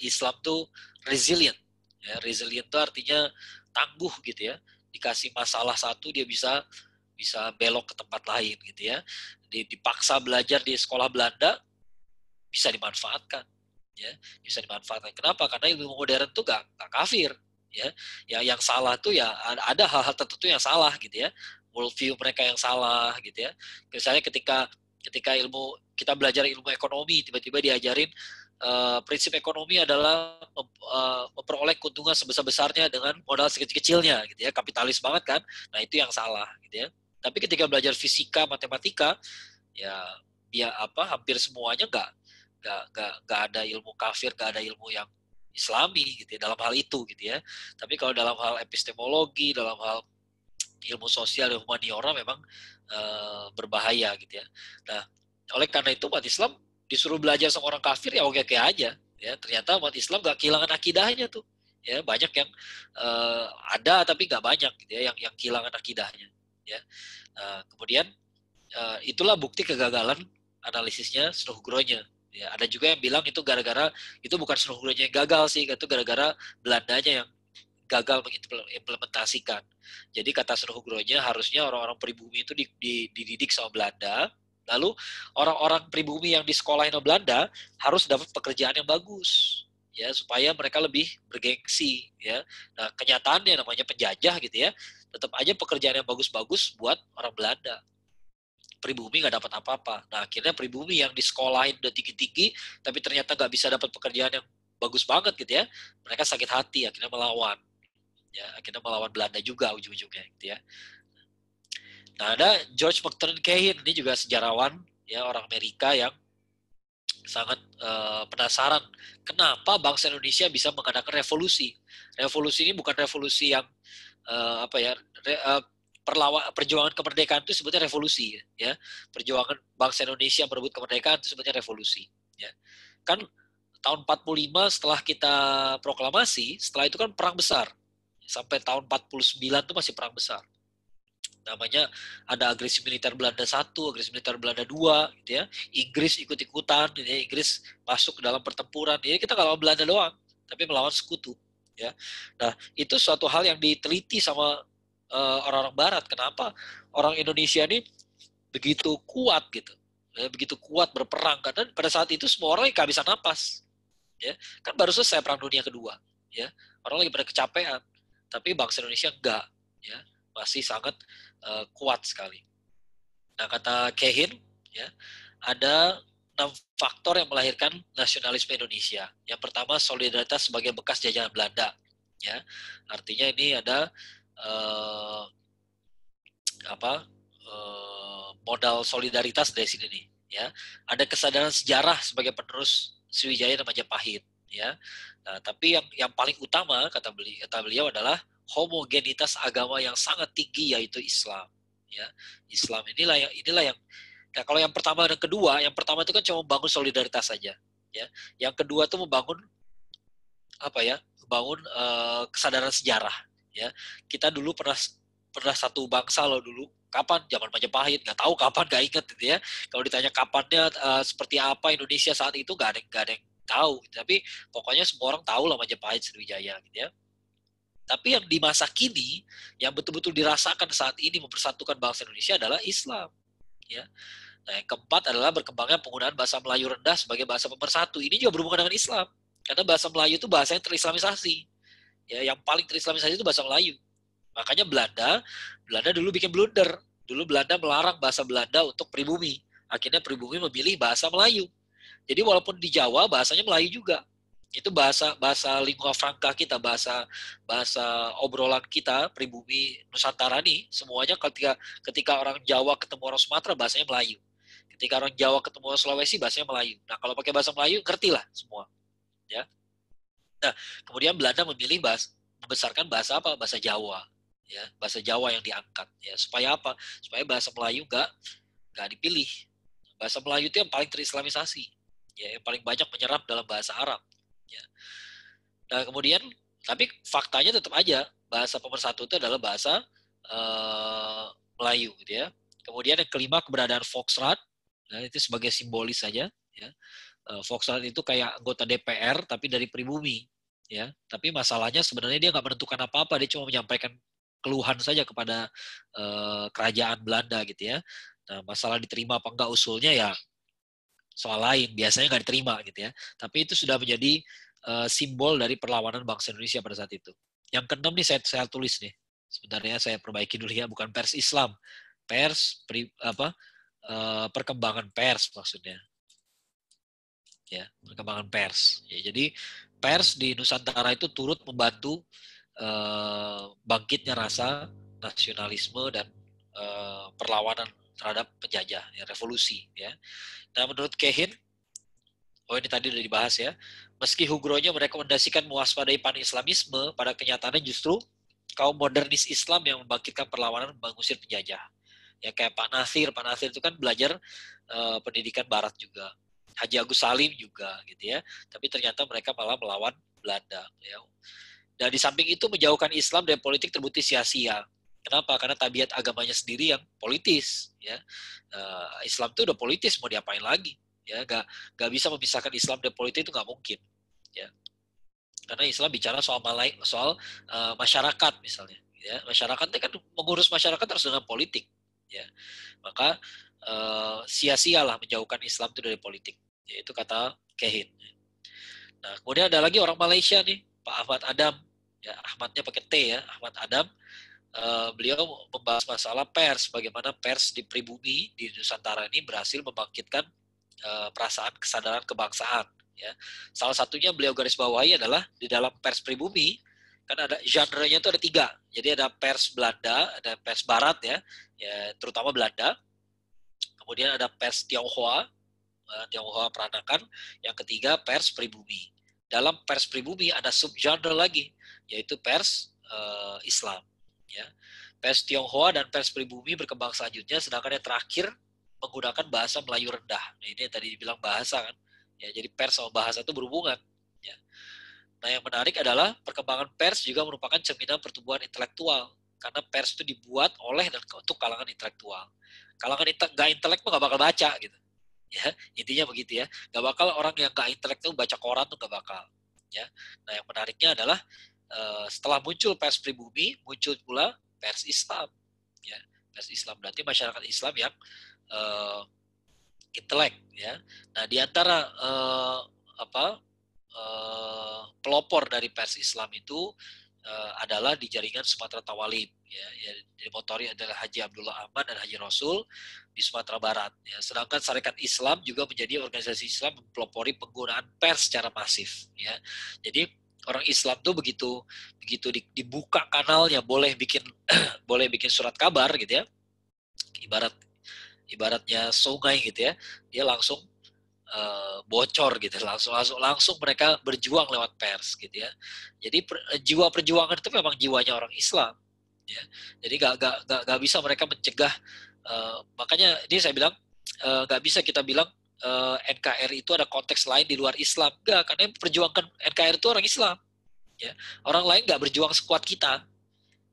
Islam tuh resilient, ya. Resilient itu artinya tangguh gitu ya. Dikasih masalah satu dia bisa belok ke tempat lain gitu ya. Dipaksa belajar di sekolah Belanda bisa dimanfaatkan, ya, bisa dimanfaatkan. Kenapa? Karena ilmu modern tuh gak kafir, ya. Yang salah tuh ya ada hal-hal tertentu yang salah gitu ya. Worldview mereka yang salah gitu ya. Misalnya ketika kita belajar ilmu ekonomi, tiba-tiba diajarin prinsip ekonomi adalah memperoleh keuntungan sebesar-besarnya dengan modal sekecil-kecilnya gitu ya. Kapitalis banget kan. Nah, itu yang salah gitu ya. Tapi ketika belajar fisika, matematika, ya hampir semuanya nggak ada ilmu kafir, nggak ada ilmu yang Islami gitu ya, dalam hal itu gitu ya. Tapi kalau dalam hal epistemologi, dalam hal ilmu sosial dan humaniora memang berbahaya gitu ya. Nah, oleh karena itu umat Islam disuruh belajar sama orang kafir ya oke-oke aja ya. Ternyata umat Islam nggak kehilangan akidahnya tuh. Ya, banyak yang ada tapi nggak banyak gitu ya yang kehilangan akidahnya ya. Kemudian itulah bukti kegagalan analisisnya Nugroho. Ya, ada juga yang bilang itu gara-gara itu bukan Nugroho yang gagal sih, itu gara-gara Belandanya yang gagal mengimplementasikan. Jadi kata Nugroho harusnya orang-orang pribumi itu dididik sama Belanda, lalu orang-orang pribumi yang di sekolahin sama Belanda harus dapat pekerjaan yang bagus, ya, supaya mereka lebih bergengsi, ya. Nah, kenyataannya namanya penjajah gitu ya, tetap aja pekerjaan yang bagus-bagus buat orang Belanda. Pribumi nggak dapat apa-apa. Nah, akhirnya pribumi yang di sekolahin udah tinggi-tinggi, tapi ternyata nggak bisa dapat pekerjaan yang bagus banget gitu ya, mereka sakit hati, akhirnya melawan. Ya, akhirnya melawan Belanda juga ujung-ujungnya gitu ya. Nah, ada George McTurnan Cahin, ini juga sejarawan ya, orang Amerika yang sangat penasaran kenapa bangsa Indonesia bisa mengadakan revolusi. Revolusi ini bukan revolusi yang perjuangan kemerdekaan itu sebetulnya revolusi ya. Perjuangan bangsa Indonesia merebut kemerdekaan itu sebetulnya revolusi ya. Kan tahun 45 setelah kita proklamasi, setelah itu kan perang besar. Sampai tahun 49 itu masih perang besar. Namanya ada agresi militer Belanda 1, agresi militer Belanda 2 gitu ya. Inggris ikut-ikutan, ya, Inggris masuk ke dalam pertempuran. Jadi kita nggak lawan Belanda doang, tapi melawan sekutu ya. Nah, itu suatu hal yang diteliti sama orang-orang barat. Kenapa orang Indonesia ini begitu kuat gitu. Ya, begitu kuat berperang karena pada saat itu semua orang nggak bisa napas. Ya, kan baru selesai perang dunia kedua, ya. Orang lagi pada kecapean, tapi bangsa Indonesia enggak, ya. Masih sangat kuat sekali. Nah, kata Cahin, ya, ada 6 faktor yang melahirkan nasionalisme Indonesia. Yang pertama, solidaritas sebagai bekas jajahan Belanda, ya. Artinya ini ada modal solidaritas dari sini nih, ya. Ada kesadaran sejarah sebagai penerus Sriwijaya dan Majapahit, ya. Nah, tapi yang paling utama kata beliau adalah homogenitas agama yang sangat tinggi, yaitu Islam, ya. Islam inilah yang nah, kalau yang pertama dan kedua, yang pertama itu kan cuma membangun solidaritas saja, ya. Yang kedua itu membangun kesadaran sejarah, ya. Kita dulu pernah satu bangsa loh dulu. Kapan? Zaman Majapahit. Nggak tahu kapan, nggak inget gitu ya. Kalau ditanya kapannya seperti apa Indonesia saat itu, nggak ada yang tahu. Tapi pokoknya semua orang tahu lah Majapahit, Sriwijaya gitu ya. Tapi yang di masa kini, yang betul-betul dirasakan saat ini mempersatukan bangsa Indonesia adalah Islam. Ya. Nah, yang keempat adalah berkembangnya penggunaan bahasa Melayu rendah sebagai bahasa pemersatu. Ini juga berhubungan dengan Islam. Karena bahasa Melayu itu bahasa yang terislamisasi. Ya, yang paling terislamisasi itu bahasa Melayu. Makanya Belanda dulu bikin blunder. Dulu Belanda melarang bahasa Belanda untuk pribumi. Akhirnya pribumi memilih bahasa Melayu. Jadi walaupun di Jawa bahasanya Melayu juga. Itu bahasa lingua franca kita, bahasa obrolan kita pribumi Nusantara nih, semuanya ketika orang Jawa ketemu orang Sumatera bahasanya Melayu. Ketika orang Jawa ketemu orang Sulawesi bahasanya Melayu. Nah, kalau pakai bahasa Melayu ngertilah semua, ya. Nah, kemudian Belanda memilih membesarkan bahasa apa? Bahasa Jawa, ya. Bahasa Jawa yang diangkat, ya. Supaya apa? Supaya bahasa Melayu nggak dipilih. Bahasa Melayu itu yang paling terislamisasi, ya, yang paling banyak menyerap dalam bahasa Arab. Ya. Nah, kemudian, tapi faktanya tetap aja bahasa pemersatu itu adalah bahasa Melayu, gitu ya. Kemudian yang kelima keberadaan Volksraad, nah, itu sebagai simbolis saja. Ya. Volksraad itu kayak anggota DPR tapi dari pribumi. Ya. Tapi masalahnya sebenarnya dia nggak menentukan apa-apa, dia cuma menyampaikan keluhan saja kepada kerajaan Belanda gitu ya. Nah, masalah diterima apa enggak usulnya ya soal lain, biasanya nggak diterima gitu ya. Tapi itu sudah menjadi simbol dari perlawanan bangsa Indonesia pada saat itu. Yang keenam nih saya tulis nih. Sebenarnya saya perbaiki dulu ya, bukan pers Islam. Perkembangan pers maksudnya. Ya, perkembangan pers. Ya, jadi pers di Nusantara itu turut membantu bangkitnya rasa nasionalisme dan perlawanan terhadap penjajah, ya, revolusi. Ya. Nah, menurut Kehin, ini tadi sudah dibahas ya, meski Hugronya merekomendasikan mewaspadai pan-islamisme, pada kenyataannya justru kaum modernis Islam yang membangkitkan perlawanan mengusir penjajah. Ya kayak Pak Nasir itu kan belajar pendidikan Barat juga. Haji Agus Salim juga gitu ya. Tapi ternyata mereka malah melawan Belanda. Ya. Dan di samping itu menjauhkan Islam dari politik terbukti sia-sia. Kenapa? Karena tabiat agamanya sendiri yang politis. Ya. Islam itu udah politis, mau diapain lagi? Ya, gak bisa memisahkan Islam dari politik, itu nggak mungkin. Ya. Karena Islam bicara soal masyarakat misalnya. Ya. Masyarakat itu kan mengurus masyarakat harus dengan politik. Ya. Maka sia-sialah menjauhkan Islam itu dari politik. Yaitu kata Kehin. Nah, kemudian ada lagi orang Malaysia nih, Pak Ahmad Adam. Ya, Ahmadnya pakai T ya, Ahmad Adam. Beliau membahas masalah pers, bagaimana pers di pribumi di Nusantara ini berhasil membangkitkan perasaan kesadaran kebangsaan. Ya. Salah satunya beliau garis bawahi adalah di dalam pers pribumi kan ada genre-nya itu ada 3. Jadi ada pers Belanda, ada pers Barat ya terutama Belanda. Kemudian ada pers Tionghoa peranakan. Yang ketiga pers pribumi. Dalam pers pribumi ada subgenre lagi, yaitu pers Islam. Ya. Pers Tionghoa dan pers pribumi berkembang selanjutnya, sedangkan yang terakhir menggunakan bahasa Melayu rendah. Nah, ini yang tadi dibilang bahasa kan. Ya, jadi pers sama bahasa itu berhubungan. Ya. Nah, yang menarik adalah perkembangan pers juga merupakan cerminan pertumbuhan intelektual. Karena pers itu dibuat oleh dan untuk kalangan intelektual. Kalangan nggak intelek mah nggak bakal baca gitu. Ya, intinya begitu ya. Nggak bakal orang yang nggak intelek tuh baca koran tuh nggak bakal. Ya. Nah, yang menariknya adalah setelah muncul pers pribumi, muncul pula pers Islam. Ya. Pers Islam berarti masyarakat Islam yang intelek. Ya. Nah, di antara pelopor dari pers Islam itu adalah di jaringan Sumatera Tawalib, ya dimotori adalah Haji Abdullah Ahmad dan Haji Rasul di Sumatera Barat. Ya. Sedangkan Sarekat Islam juga menjadi organisasi Islam mempelopori penggunaan pers secara masif. Ya. Jadi orang Islam tuh begitu dibuka kanalnya, boleh bikin surat kabar gitu ya, ibaratnya sungai gitu ya, dia langsung bocor gitu, langsung mereka berjuang lewat pers gitu ya. Jadi jiwa perjuangan itu memang jiwanya orang Islam. Ya. Jadi gak bisa mereka mencegah. Makanya ini saya bilang gak bisa kita bilang NKRI itu ada konteks lain di luar Islam. Enggak, karena yang perjuangkan NKRI itu orang Islam. Ya. Orang lain gak berjuang sekuat kita.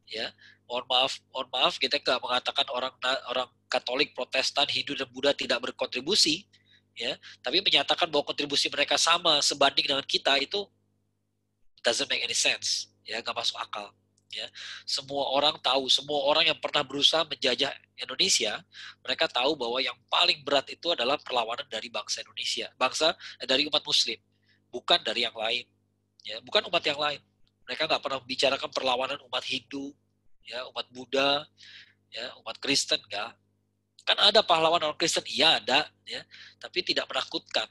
Ya. Mohon maaf kita nggak mengatakan orang Katolik, Protestan, Hindu dan Buddha tidak berkontribusi. Ya, tapi menyatakan bahwa kontribusi mereka sama sebanding dengan kita itu doesn't make any sense, ya nggak masuk akal. Ya, semua orang tahu, semua orang yang pernah berusaha menjajah Indonesia, mereka tahu bahwa yang paling berat itu adalah perlawanan dari bangsa Indonesia, dari umat Muslim, bukan dari yang lain. Ya, bukan umat yang lain. Mereka nggak pernah membicarakan perlawanan umat Hindu, ya umat Buddha, ya umat Kristen nggak. Kan ada pahlawan orang Kristen, iya ada, ya, tapi tidak menakutkan.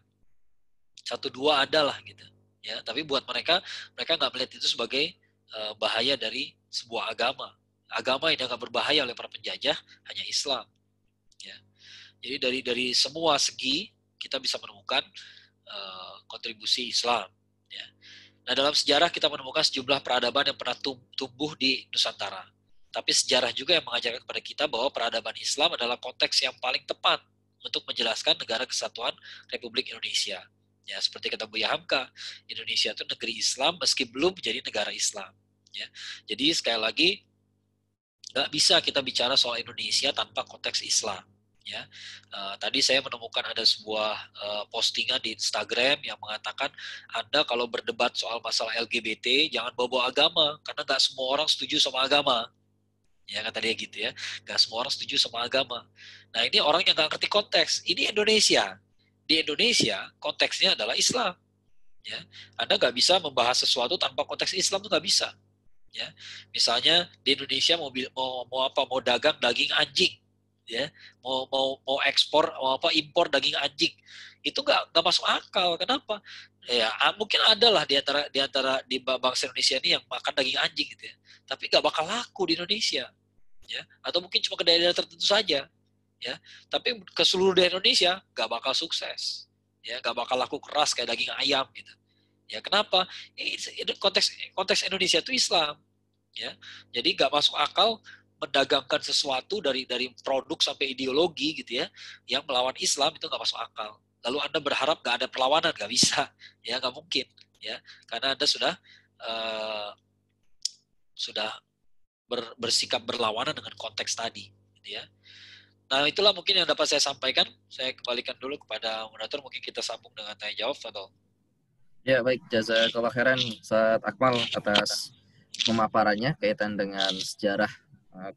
1-2 adalah gitu, ya. Tapi buat mereka nggak melihat itu sebagai bahaya dari sebuah agama. Agama yang nggak berbahaya oleh para penjajah hanya Islam. Ya. Jadi dari semua segi kita bisa menemukan kontribusi Islam. Ya. Nah, dalam sejarah kita menemukan sejumlah peradaban yang pernah tumbuh di Nusantara. Tapi sejarah juga yang mengajarkan kepada kita bahwa peradaban Islam adalah konteks yang paling tepat untuk menjelaskan negara kesatuan Republik Indonesia. Ya, seperti kata Buya Hamka, Indonesia itu negeri Islam meski belum menjadi negara Islam. Ya. Jadi sekali lagi Nggak bisa kita bicara soal Indonesia tanpa konteks Islam. Ya, tadi saya menemukan ada sebuah postingan di Instagram yang mengatakan Anda kalau berdebat soal masalah LGBT jangan bawa agama karena nggak semua orang setuju sama agama. Ya kata dia gitu ya, nggak semua orang setuju sama agama. Nah ini orang yang nggak ngerti konteks. Ini Indonesia. Di Indonesia konteksnya adalah Islam. Ya, Anda nggak bisa membahas sesuatu tanpa konteks Islam tuh nggak bisa. Ya, misalnya di Indonesia mau dagang daging anjing, ya, mau ekspor impor daging anjing, itu nggak masuk akal. Kenapa? Ya mungkin ada lah di bangsa Indonesia ini yang makan daging anjing gitu ya, tapi nggak bakal laku di Indonesia, ya, atau mungkin cuma ke daerah tertentu saja, ya, tapi ke seluruh daerah Indonesia nggak bakal sukses, ya, nggak bakal laku keras kayak daging ayam gitu. Ya kenapa? Ini konteks Indonesia itu Islam, ya. Jadi nggak masuk akal mendagangkan sesuatu dari produk sampai ideologi gitu ya, yang melawan Islam itu nggak masuk akal. Lalu Anda berharap nggak ada perlawanan, nggak bisa, ya nggak mungkin, ya, karena Anda sudah bersikap berlawanan dengan konteks tadi, gitu ya. Nah itulah mungkin yang dapat saya sampaikan. Saya kembalikan dulu kepada moderator, mungkin kita sambung dengan tanya jawab atau. Ya baik, jazakallah khairan Ustaz Akmal atas pemaparannya kaitan dengan sejarah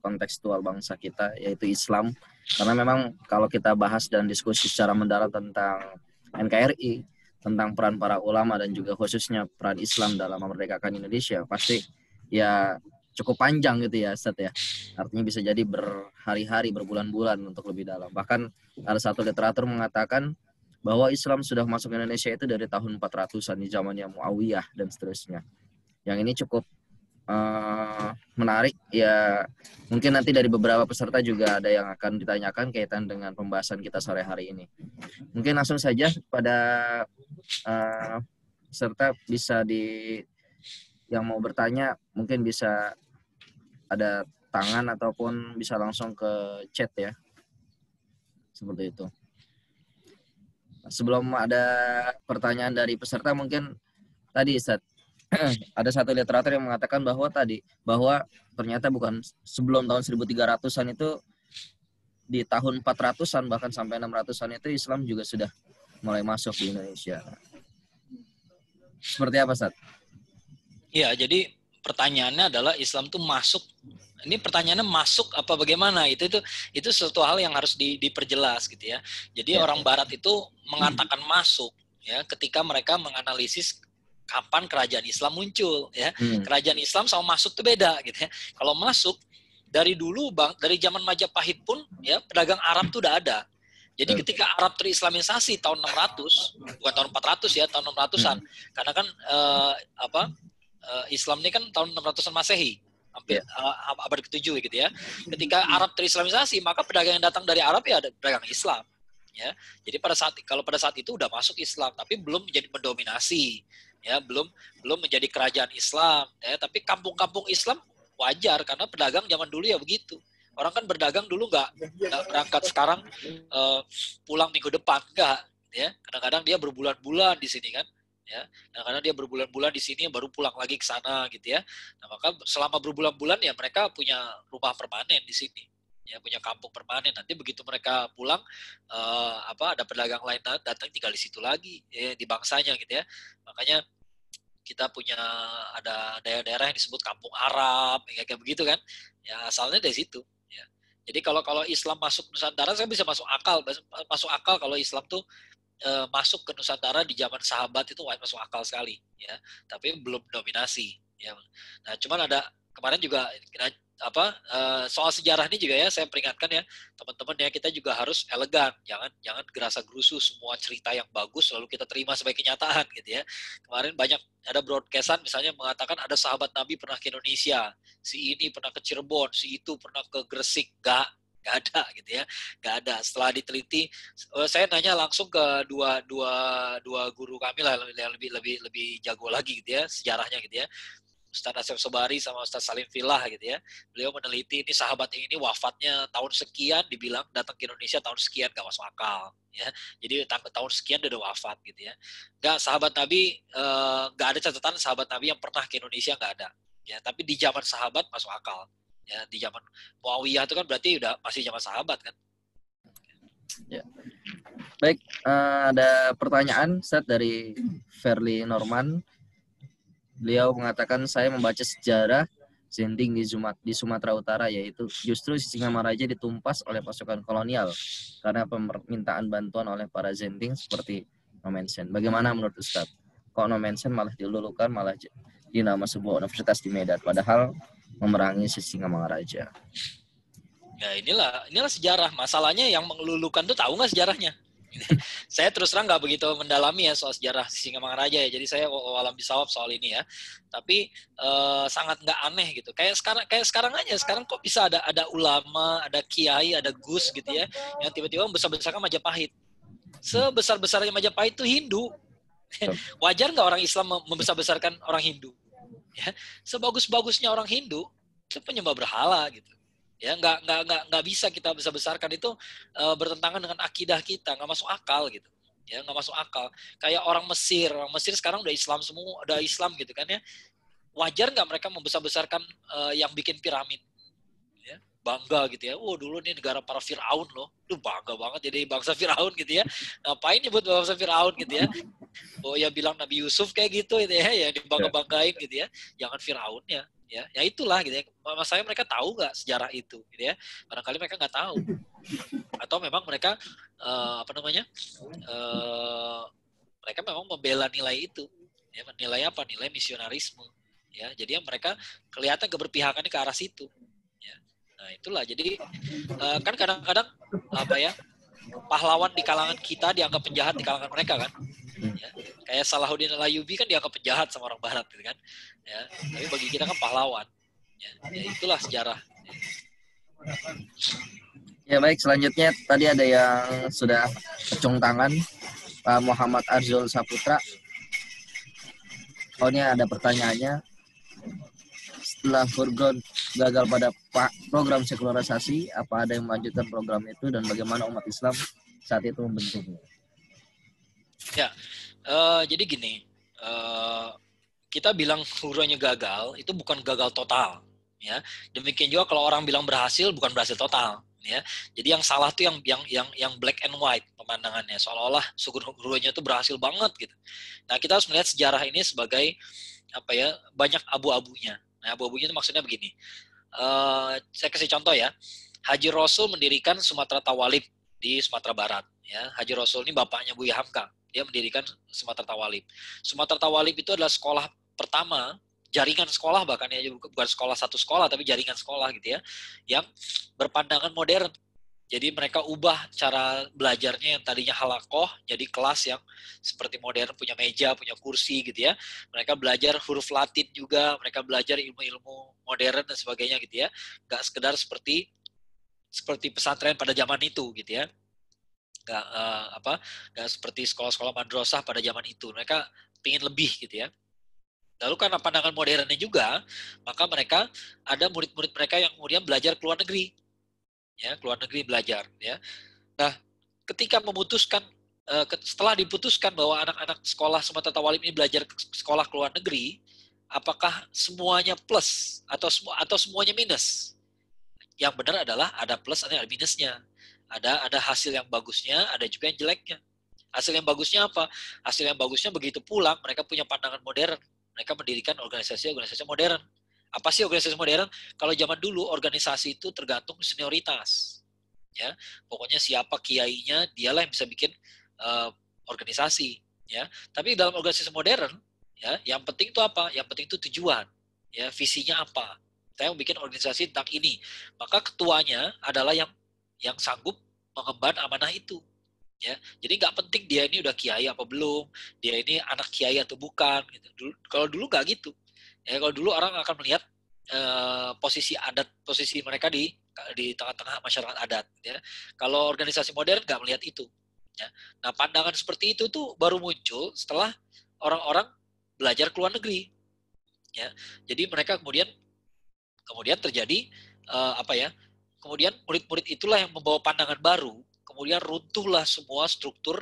kontekstual bangsa kita yaitu Islam. Karena memang kalau kita bahas dan diskusi secara mendalam tentang NKRI, tentang peran para ulama dan juga khususnya peran Islam dalam memerdekakan Indonesia, pasti ya cukup panjang gitu ya Ustaz ya. Artinya bisa jadi berhari-hari, berbulan-bulan untuk lebih dalam. Bahkan ada satu literatur mengatakan bahwa Islam sudah masuk ke Indonesia itu dari tahun 400-an di zamannya Muawiyah dan seterusnya. Yang ini cukup menarik ya. Mungkin nanti dari beberapa peserta juga ada yang akan ditanyakan kaitan dengan pembahasan kita sore hari ini. Mungkin langsung saja pada peserta bisa yang mau bertanya mungkin bisa ada tangan ataupun bisa langsung ke chat ya. Seperti itu. Sebelum ada pertanyaan dari peserta, mungkin tadi Ustaz, ada satu literatur yang mengatakan bahwa ternyata bukan sebelum tahun 1300-an itu, di tahun 400-an bahkan sampai 600-an itu Islam juga sudah mulai masuk di Indonesia. Seperti apa Ustaz? Iya, jadi pertanyaannya adalah Islam itu masuk. Ini pertanyaannya masuk apa bagaimana? Itu suatu hal yang harus diperjelas gitu ya. Jadi orang Barat itu mengatakan masuk ya ketika mereka menganalisis kapan kerajaan Islam muncul ya. Kerajaan Islam sama masuk itu beda gitu ya. Kalau masuk dari dulu dari zaman Majapahit pun ya pedagang Arab itu udah ada. Jadi ketika Arab terislamisasi tahun 600, bukan tahun 400 ya, tahun 600-an. Karena kan Islam ini kan tahun 600-an Masehi. Hampir abad ke-7 gitu ya. Ketika Arab terislamisasi, maka pedagang yang datang dari Arab ya ada pedagang Islam. Ya. Jadi pada saat itu udah masuk Islam, tapi belum menjadi mendominasi, ya, belum menjadi kerajaan Islam, ya, tapi kampung-kampung Islam wajar karena pedagang zaman dulu ya begitu. Orang kan berdagang dulu nggak berangkat sekarang pulang minggu depan, enggak, ya. Kadang-kadang dia berbulan-bulan di sini kan. Ya, karena dia berbulan-bulan di sini baru pulang lagi ke sana gitu ya. Nah, maka selama berbulan-bulan ya mereka punya rumah permanen di sini. Ya, punya kampung permanen. Nanti begitu mereka pulang ada pedagang lain datang tinggal di situ lagi ya, di bangsanya gitu ya. Makanya kita punya ada daerah-daerah yang disebut kampung Arab kayak begitu kan. Ya, asalnya dari situ ya. Jadi kalau Islam masuk Nusantara saya bisa masuk akal kalau Islam tuh masuk ke Nusantara di zaman sahabat itu masuk akal sekali ya, tapi belum dominasi ya. Nah cuman ada kemarin juga soal sejarah ini juga ya saya peringatkan ya teman-teman ya, kita juga harus elegan, jangan gerasa gerusu semua cerita yang bagus lalu kita terima sebagai kenyataan gitu ya. Kemarin banyak ada broadcastan misalnya mengatakan ada sahabat Nabi pernah ke Indonesia, si ini pernah ke Cirebon, si itu pernah ke Gresik. Nggak ada gitu ya, nggak ada. Setelah diteliti, saya nanya langsung ke dua guru kami lah yang lebih jago lagi gitu ya sejarahnya gitu ya, Ustaz Asep Sobari sama Ustaz Salim Filah gitu ya. Beliau meneliti ini sahabat ini wafatnya tahun sekian, dibilang datang ke Indonesia tahun sekian, nggak masuk akal ya. Jadi tahun sekian dia udah wafat gitu ya. Nggak, sahabat Nabi nggak ada catatan sahabat Nabi yang pernah ke Indonesia, nggak ada ya. Tapi di zaman sahabat masuk akal Ya, di zaman Muawiyah itu kan berarti udah masih zaman sahabat kan. Ya. Baik, ada pertanyaan Ustaz dari Verly Norman. Beliau mengatakan, saya membaca sejarah Zending di Sumatera Utara, yaitu justru Singamaraja ditumpas oleh pasukan kolonial karena permintaan bantuan oleh para Zending seperti Nomensen. Bagaimana menurut Ustaz? Kok Nomensen malah dilulukan, malah di nama sebuah universitas di Medan, padahal memerangi Singamaraja? Ya inilah sejarah. Masalahnya yang mengelulukan tuh tahu nggak sejarahnya? Saya terus terang nggak begitu mendalami ya soal sejarah Singamangaraja ya. Jadi saya walam bisawab soal ini ya. Tapi sangat nggak aneh gitu. Kayak sekarang aja. Sekarang kok bisa ada ulama, ada kiai, ada gus gitu ya, yang tiba-tiba membesar-besarkan Majapahit. Sebesar-besarnya Majapahit itu Hindu. Wajar nggak orang Islam membesar-besarkan orang Hindu? Ya, sebagus-bagusnya orang Hindu itu penyembah berhala gitu. Ya nggak bisa kita besar-besarkan itu, bertentangan dengan akidah kita, nggak masuk akal gitu. Ya nggak masuk akal. Kayak orang Mesir sekarang udah Islam semua, udah Islam gitu kan ya. Wajar nggak mereka membesar-besarkan yang bikin piramid? Ya, bangga gitu ya. Dulu nih negara para Firaun loh. Bangga banget jadi bangsa Firaun gitu ya. Ngapain nyebut bangsa Firaun gitu ya? Ya bilang Nabi Yusuf kayak gitu ya, yang dibangga-banggain gitu ya. Jangan Firaun ya. Ya itulah gitu ya. Masalahnya mereka tahu nggak sejarah itu gitu ya. Barangkali mereka nggak tahu. Atau memang mereka mereka memang membela nilai itu. Ya, nilai apa? Nilai misionarisme. Ya, jadi mereka kelihatan keberpihakannya ke arah situ. Ya. Nah, itulah. Jadi kan kadang-kadang pahlawan di kalangan kita dianggap penjahat di kalangan mereka kan. Ya, kayak Salahuddin Al-Ayyubi kan dianggap penjahat sama orang Barat gitu kan. Ya, tapi bagi kita kan pahlawan. Ya itulah sejarah. Ya baik, selanjutnya tadi ada yang sudah acung tangan, Pak Muhammad Arzul Saputra. Ini ada pertanyaannya. Setelah Furgon gagal pada program sekularisasi, apa ada yang melanjutkan program itu dan bagaimana umat Islam saat itu membentuknya? Ya, jadi gini, kita bilang Furgonnya gagal itu bukan gagal total, ya. Demikian juga kalau orang bilang berhasil bukan berhasil total, ya. Jadi yang salah tuh yang black and white pemandangannya, seolah-olah Furgonnya itu berhasil banget gitu. Nah, kita harus melihat sejarah ini sebagai banyak abu-abunya. Nah, abu-abunya itu maksudnya begini. Saya kasih contoh ya. Haji Rasul mendirikan Sumatera Tawalib di Sumatera Barat. Ya, Haji Rasul ini bapaknya Buya Hamka. Dia mendirikan Sumatera Tawalib. Sumatera Tawalib itu adalah sekolah pertama, jaringan sekolah bahkan ya, bukan sekolah satu sekolah tapi jaringan sekolah gitu ya, yang berpandangan modern. Jadi mereka ubah cara belajarnya yang tadinya halakoh jadi kelas yang seperti modern, punya meja, punya kursi gitu ya. Mereka belajar huruf Latin juga, mereka belajar ilmu-ilmu modern dan sebagainya gitu ya. Nggak sekedar seperti pesantren pada zaman itu gitu ya. Nggak seperti sekolah-sekolah madrasah pada zaman itu. Mereka ingin lebih gitu ya. Lalu karena pandangan modernnya juga, maka mereka ada murid-murid mereka yang kemudian belajar ke luar negeri. Ya, ke luar negeri belajar ya. Nah, ketika setelah diputuskan bahwa anak-anak sekolah Sumatera Tawalib ini belajar ke sekolah ke luar negeri, apakah semuanya plus atau semuanya minus? Yang benar adalah ada plus ada minusnya. Ada hasil yang bagusnya, ada juga yang jeleknya. Hasil yang bagusnya apa? Hasil yang bagusnya begitu pulang mereka punya pandangan modern. Mereka mendirikan organisasi modern. Apa sih organisasi modern? Kalau zaman dulu organisasi itu tergantung senioritas. Ya, pokoknya siapa kiainya, dialah yang bisa bikin organisasi. Ya, tapi dalam organisasi modern, ya, yang penting itu apa? Yang penting itu tujuan. Ya, visinya apa? Saya mau bikin organisasi tentang ini. Maka ketuanya adalah yang sanggup mengemban amanah itu. Ya, jadi nggak penting dia ini udah kiai apa belum, dia ini anak kiai atau bukan. Gitu. Kalau dulu nggak gitu. Ya, kalau dulu orang akan melihat posisi mereka di tengah-tengah masyarakat adat. Ya. Kalau organisasi modern nggak melihat itu. Ya. Nah, pandangan seperti itu tuh baru muncul setelah orang-orang belajar ke luar negeri. Ya. Jadi mereka kemudian terjadi kemudian murid-murid itulah yang membawa pandangan baru. Kemudian runtuhlah semua struktur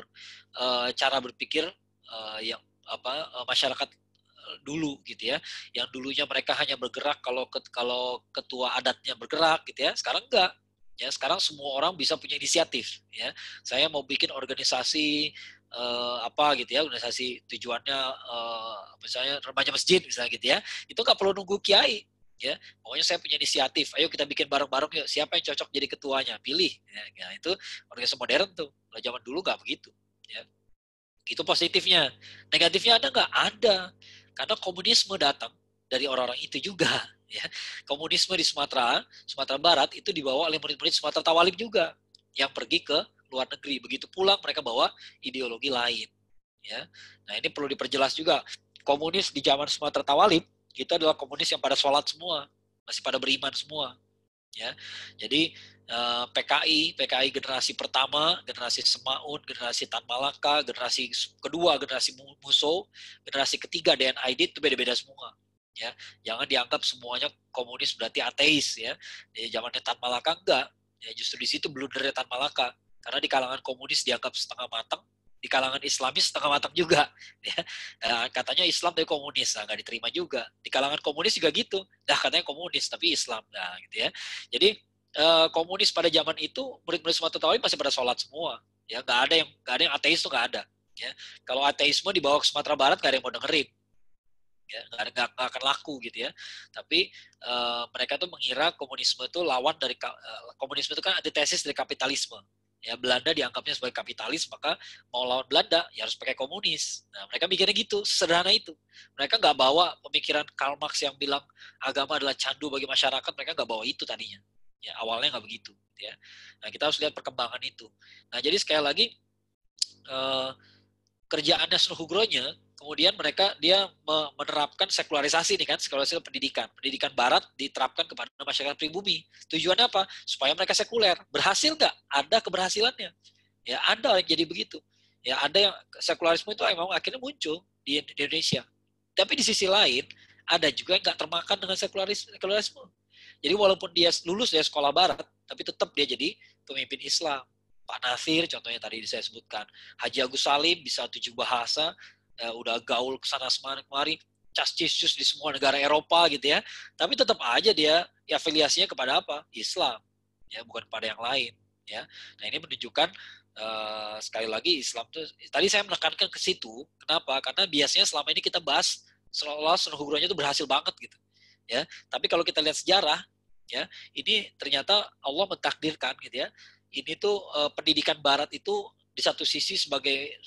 cara berpikir masyarakat dulu gitu ya. Yang dulunya mereka hanya bergerak kalau ketua adatnya bergerak gitu ya. Sekarang enggak. Ya, sekarang semua orang bisa punya inisiatif ya. Saya mau bikin organisasi apa gitu ya, organisasi tujuannya misalnya remaja masjid misalnya gitu ya. Itu nggak perlu nunggu kiai ya. Pokoknya saya punya inisiatif. Ayo kita bikin bareng-bareng yuk. Siapa yang cocok jadi ketuanya? Pilih. Ya, itu organisasi modern tuh. Kalau zaman dulu nggak begitu. Ya. Itu positifnya. Negatifnya ada nggak? Ada. Karena komunisme datang dari orang-orang itu juga. Ya. Komunisme di Sumatera Barat itu dibawa oleh murid-murid Sumatera Tawalib juga. Yang pergi ke luar negeri. Begitu pulang mereka bawa ideologi lain. Ya. Nah ini perlu diperjelas juga. Komunis di zaman Sumatera Tawalib itu adalah komunis yang pada sholat semua. Masih pada beriman semua. Ya. Jadi PKI generasi pertama, generasi Semaun, generasi Tan Malaka, generasi kedua generasi Muso, generasi ketiga DNID itu beda-beda semua. Ya, jangan dianggap semuanya komunis berarti ateis ya. Di zamannya Tan Malaka enggak. Ya, justru di situ blundernya Tan Malaka. Karena di kalangan komunis dianggap setengah matang, di kalangan Islamis setengah matang juga. Ya. Katanya Islam tapi komunis, nah, nggak diterima juga. Di kalangan komunis juga gitu. Nah, katanya komunis tapi Islam, nah gitu ya. Jadi komunis pada zaman itu murid-murid Sumatera Tawalib masih pada sholat semua. Ya, nggak ada yang ateis tuh nggak ada. Ya, kalau ateisme dibawa ke Sumatera Barat nggak ada yang mau dengerin. Ya, nggak akan laku gitu ya. Tapi mereka tuh mengira komunisme itu lawan dari komunisme itu kan antitesis dari kapitalisme. Ya, Belanda dianggapnya sebagai kapitalis, maka mau lawan Belanda ya harus pakai komunis. Nah, mereka mikirnya gitu, sederhana itu. Mereka nggak bawa pemikiran Karl Marx yang bilang agama adalah candu bagi masyarakat, mereka nggak bawa itu tadinya. Ya, awalnya nggak begitu. Ya. Nah, kita harus lihat perkembangan itu. Nah, jadi sekali lagi kerjaannya Suhugronya, kemudian dia menerapkan sekularisasi nih kan, sekularisasi pendidikan Barat diterapkan kepada masyarakat pribumi. Tujuannya apa? Supaya mereka sekuler. Berhasil nggak? Ada keberhasilannya. Ya ada yang jadi begitu. Ya ada yang sekularisme itu memang akhirnya muncul di Indonesia. Tapi di sisi lain ada juga yang nggak termakan dengan sekularisme. Jadi walaupun dia lulus dari sekolah Barat, tapi tetap dia jadi pemimpin Islam. Pak Nasir contohnya tadi saya sebutkan. Haji Agus Salim bisa 7 bahasa, udah gaul kesana kemari, cas-cis di semua negara Eropa gitu ya. Tapi tetap aja dia ya, afiliasinya kepada apa? Islam. Ya, bukan pada yang lain. Ya. Nah ini menunjukkan sekali lagi Islam tuh, tadi saya menekankan ke situ. Kenapa? Karena biasanya selama ini kita bahas seolah-olah Suhugronya itu berhasil banget gitu. Ya, tapi kalau kita lihat sejarah, ya ini ternyata Allah mentakdirkan gitu ya. Ini tuh pendidikan Barat itu di satu sisi sebagai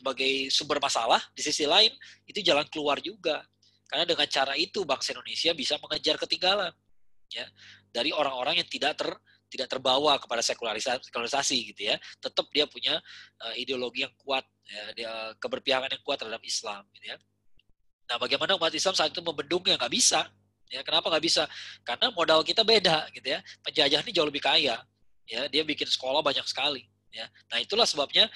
sumber masalah, di sisi lain itu jalan keluar juga. Karena dengan cara itu bangsa Indonesia bisa mengejar ketinggalan, ya, dari orang-orang yang tidak terbawa kepada sekularisasi gitu ya. Tetap dia punya ideologi yang kuat, ya, dia keberpihakan yang kuat terhadap Islam gitu ya. Nah, bagaimana umat Islam saat itu membendungnya? Nggak bisa. Ya, kenapa nggak bisa? Karena modal kita beda gitu ya. Penjajah ini jauh lebih kaya. Ya, dia bikin sekolah banyak sekali. Ya, nah itulah sebabnya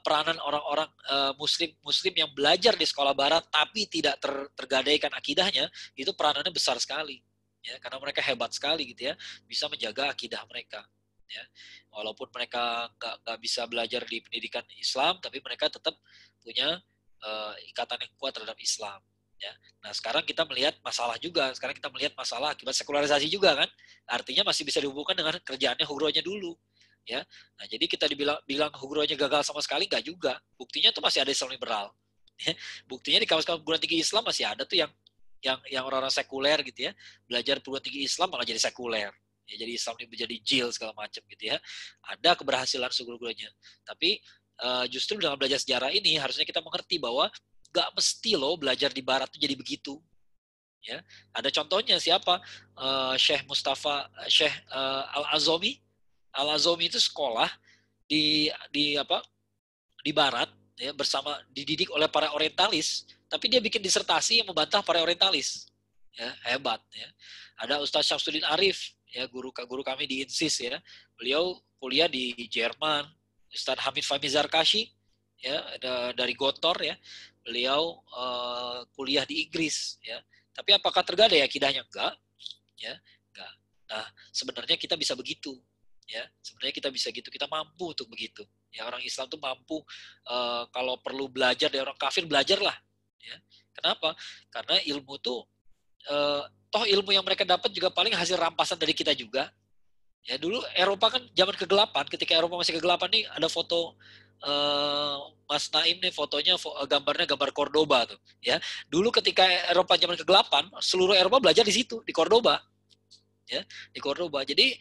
peranan orang-orang Muslim yang belajar di sekolah Barat tapi tidak tergadaikan akidahnya itu peranannya besar sekali. Ya, karena mereka hebat sekali gitu ya, bisa menjaga akidah mereka. Ya, walaupun mereka nggak bisa belajar di pendidikan Islam, tapi mereka tetap punya ikatan yang kuat terhadap Islam. Ya. Nah sekarang kita melihat masalah juga. Sekarang kita melihat masalah akibat sekularisasi juga kan. Artinya masih bisa dihubungkan dengan kerjaannya Hugronya dulu. Ya. Nah jadi kita bilang Hugronya gagal sama sekali, nggak juga. Buktinya tuh masih ada Islam liberal. Ya. Buktinya di kawasan perguruan tinggi Islam masih ada tuh yang orang-orang sekuler gitu ya. Belajar perguruan tinggi Islam malah jadi sekuler. Ya, jadi Islam ini menjadi jil segala macam gitu ya. Ada keberhasilan Hugronya. Tapi justru dengan belajar sejarah ini harusnya kita mengerti bahwa gak mesti loh belajar di Barat itu jadi begitu. Ya, ada contohnya siapa? Syekh Al-Azomi. Al-Azomi itu sekolah di Barat ya, bersama dididik oleh para orientalis, tapi dia bikin disertasi yang membantah para orientalis. Ya, hebat ya. Ada Ustaz Syamsuddin Arif, ya guru kami di INSIS ya. Beliau kuliah di Jerman. Ustaz Hamid Fahmi Zarkashi ya dari Gotor ya. Beliau kuliah di Inggris ya. Tapi apakah tergadai akidahnya? Enggak. Ya, enggak. Nah, sebenarnya kita bisa begitu. Ya, sebenarnya kita bisa gitu. Kita mampu untuk begitu. Ya, orang Islam tuh mampu kalau perlu belajar dari orang kafir, belajarlah. Ya. Kenapa? Karena ilmu tuh toh ilmu yang mereka dapat juga paling hasil rampasan dari kita juga. Ya dulu Eropa kan zaman kegelapan, ketika Eropa masih kegelapan nih ada foto Mas Naim nih fotonya gambarnya gambar Cordoba tuh ya. Dulu ketika Eropa zaman kegelapan, seluruh Eropa belajar di situ, di Cordoba. Ya, di Cordoba. Jadi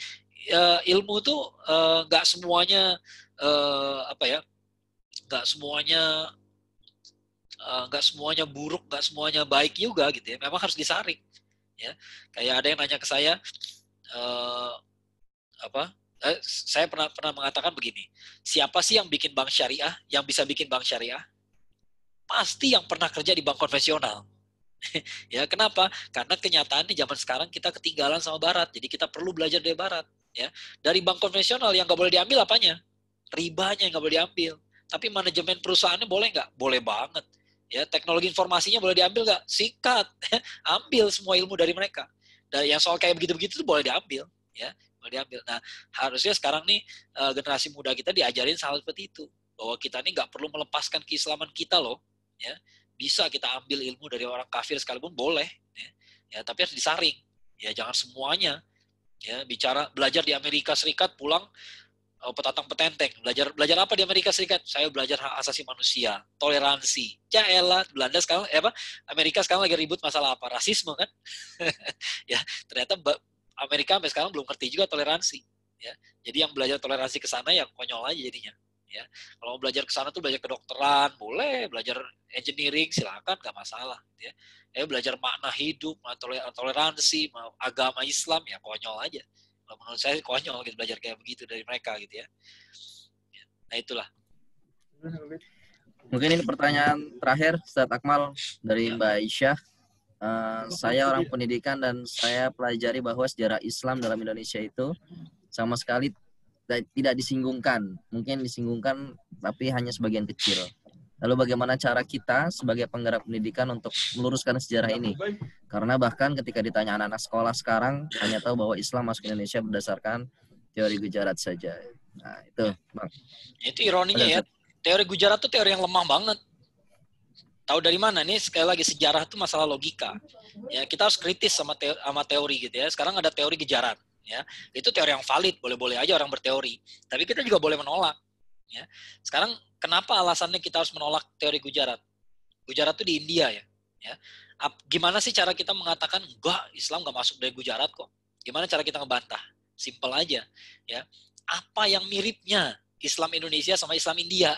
ilmu tuh nggak semuanya apa ya? Nggak semuanya nggak semuanya buruk, nggak semuanya baik juga gitu ya. Memang harus disaring. Ya, kayak ada yang nanya ke saya, saya pernah mengatakan begini, siapa sih yang bikin bank syariah, yang bisa bikin bank syariah? Pasti yang pernah kerja di bank konvensional. Ya, kenapa? Karena kenyataan di zaman sekarang kita ketinggalan sama Barat, jadi kita perlu belajar dari Barat. Ya, dari bank konvensional yang nggak boleh diambil apanya? Ribanya yang nggak boleh diambil. Tapi manajemen perusahaannya boleh nggak? Boleh banget. Ya, teknologi informasinya boleh diambil nggak? Sikat, ambil semua ilmu dari mereka. Dan yang soal kayak begitu-begitu itu boleh diambil, ya, boleh diambil. Nah, harusnya sekarang nih generasi muda kita diajarin hal seperti itu, bahwa kita nih nggak perlu melepaskan keislaman kita loh, ya. Bisa kita ambil ilmu dari orang kafir sekalipun boleh, ya, tapi harus disaring, ya, jangan semuanya, ya. Belajar di Amerika Serikat pulang petatang petenteng. Belajar apa di Amerika Serikat? Saya belajar hak asasi manusia, toleransi. Ya elah, Belanda sekarang Amerika sekarang lagi ribut masalah apa? Rasisme kan? Ya, ternyata Amerika sampai sekarang belum ngerti juga toleransi, ya. Jadi yang belajar toleransi ke sana ya konyol aja jadinya, ya. Kalau mau belajar ke sana tuh belajar kedokteran, boleh, belajar engineering silakan, nggak masalah, ya. Belajar makna hidup, toleransi, agama Islam ya konyol aja. Menurut saya konyol gitu belajar kayak begitu dari mereka gitu ya. Nah itulah. Mungkin ini pertanyaan terakhir Ustaz Akmal dari Mbak Aisyah. Saya orang pendidikan dan saya pelajari bahwa sejarah Islam dalam Indonesia itu sama sekali tidak disinggungkan. Mungkin disinggungkan tapi hanya sebagian kecil. Lalu bagaimana cara kita sebagai penggerak pendidikan untuk meluruskan sejarah ini? Karena bahkan ketika ditanya anak-anak sekolah sekarang hanya tahu bahwa Islam masuk Indonesia berdasarkan teori Gujarat saja. Nah, itu, Bang. Itu ironinya ya. Teori Gujarat itu teori yang lemah banget. Tahu dari mana? Nih sekali lagi sejarah itu masalah logika. Ya, kita harus kritis sama teori gitu ya. Sekarang ada teori Gujarat, ya. Itu teori yang valid, boleh-boleh aja orang berteori. Tapi kita juga boleh menolak, ya. Sekarang kenapa alasannya kita harus menolak teori Gujarat? Gujarat itu di India ya. Gimana sih cara kita mengatakan enggak, Islam enggak masuk dari Gujarat kok? Gimana cara kita ngebantah? Simpel aja, ya. Apa yang miripnya Islam Indonesia sama Islam India?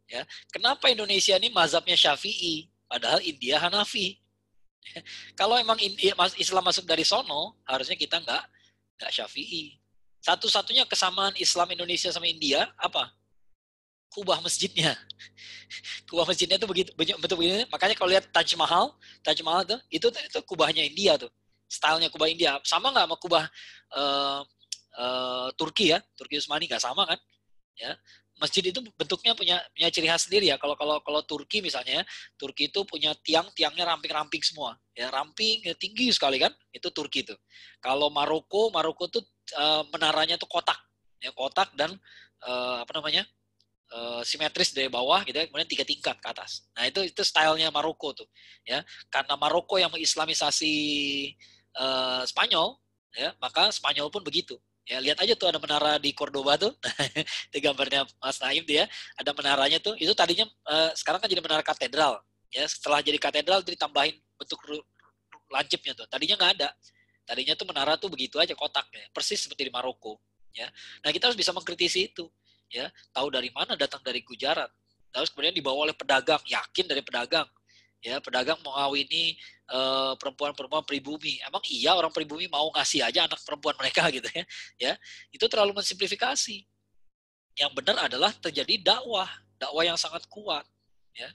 Ya, kenapa Indonesia ini mazhabnya Syafi'i, padahal India Hanafi? Kalau emang Islam masuk dari sono, harusnya kita nggak Syafi'i. Satu-satunya kesamaan Islam Indonesia sama India apa? Kubah masjidnya. Kubah masjidnya itu betul begini. Makanya kalau lihat Taj Mahal tuh, itu kubahnya India tuh. Stylenya kubah India. Sama nggak sama kubah Turki ya? Turki Utsmani nggak sama kan? Ya. Masjid itu bentuknya punya ciri khas sendiri ya. Kalau Turki misalnya, Turki itu punya tiangnya ramping-ramping semua. Ya, ramping, ya, tinggi sekali kan? Itu Turki itu. Kalau Maroko tuh menaranya tuh kotak. Ya, kotak dan simetris dari bawah gitu ya, kemudian 3 tingkat ke atas. Nah, itu stylenya Maroko tuh, ya. Karena Maroko yang mengislamisasi Spanyol, ya, maka Spanyol pun begitu. Ya, lihat aja tuh ada menara di Cordoba tuh. Itu gambarnya Mas Naim tuh ya. Ada menaranya tuh. Itu tadinya sekarang kan jadi menara katedral. Ya, setelah jadi katedral ditambahin bentuk lancipnya tuh. Tadinya nggak ada. Tadinya tuh menara tuh begitu aja kotaknya. Persis seperti di Maroko, ya. Nah, kita harus bisa mengkritisi itu, ya. Tahu dari mana datang dari Gujarat. Terus kemudian dibawa oleh pedagang, yakin dari pedagang. Ya, pedagang mau ngawini perempuan-perempuan pribumi. Emang iya orang pribumi mau ngasih aja anak perempuan mereka gitu ya? Ya, itu terlalu mensimplifikasi. Yang benar adalah terjadi dakwah yang sangat kuat. Ya,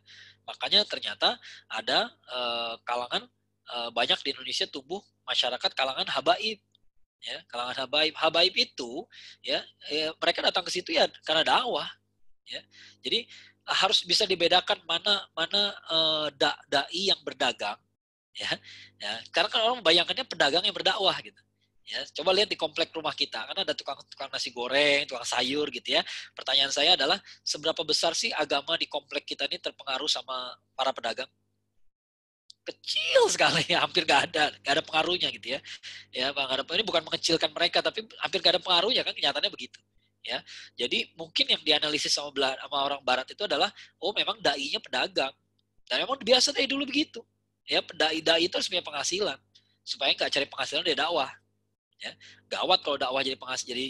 makanya ternyata ada kalangan banyak di Indonesia tumbuh masyarakat kalangan habaib. Ya, kalangan habaib itu ya mereka datang ke situ ya karena dakwah. Ya, jadi harus bisa dibedakan mana dai yang berdagang, ya. Karena kan orang membayangkannya pedagang yang berdakwah gitu. Ya, coba lihat di komplek rumah kita, kan ada tukang nasi goreng, tukang sayur gitu ya. Pertanyaan saya adalah seberapa besar sih agama di komplek kita ini terpengaruh sama para pedagang? kecil sekali, hampir nggak ada pengaruhnya gitu ya. Ya, ini bukan mengecilkan mereka, tapi hampir nggak ada pengaruhnya kan, kenyataannya begitu. Ya, jadi mungkin yang dianalisis sama orang Barat itu adalah, oh memang dai-nya pedagang, dan memang biasa dari dulu begitu. Ya, dai itu harus punya penghasilan, supaya nggak cari penghasilan dari dakwah. Ya, gawat kalau dakwah jadi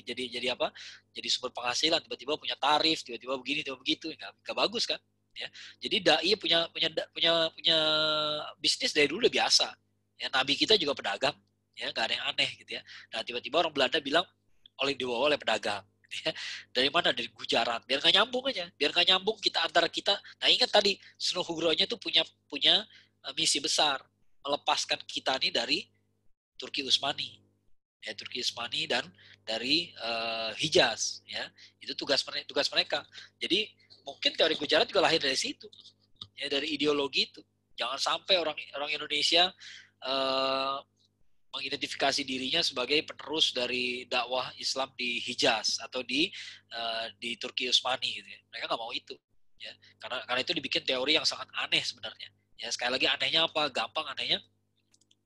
jadi apa? Jadi sumber penghasilan, tiba-tiba punya tarif, tiba-tiba begini, tiba begitu, nggak bagus kan? Ya, jadi dai punya bisnis dari dulu udah biasa. Ya, Nabi kita juga pedagang, ya nggak ada yang aneh gitu ya. Nah tiba-tiba orang Belanda bilang oleh dibawa oleh pedagang. Ya. Dari mana? Dari Gujarat. Biar nggak nyambung aja, biar nggak nyambung kita antara kita. Nah ingat tadi Sunan Nugroho-nya tuh punya misi besar, melepaskan kita nih dari Turki Utsmani. Ya, Turki Utsmani dan dari Hijaz, ya itu tugas mereka. Jadi mungkin teori Gujarat juga lahir dari situ, ya dari ideologi itu. Jangan sampai orang Indonesia mengidentifikasi dirinya sebagai penerus dari dakwah Islam di Hijaz atau di Turki Utsmani gitu ya. Mereka nggak mau itu, ya karena itu dibikin teori yang sangat aneh sebenarnya. Ya sekali lagi anehnya apa? Gampang anehnya.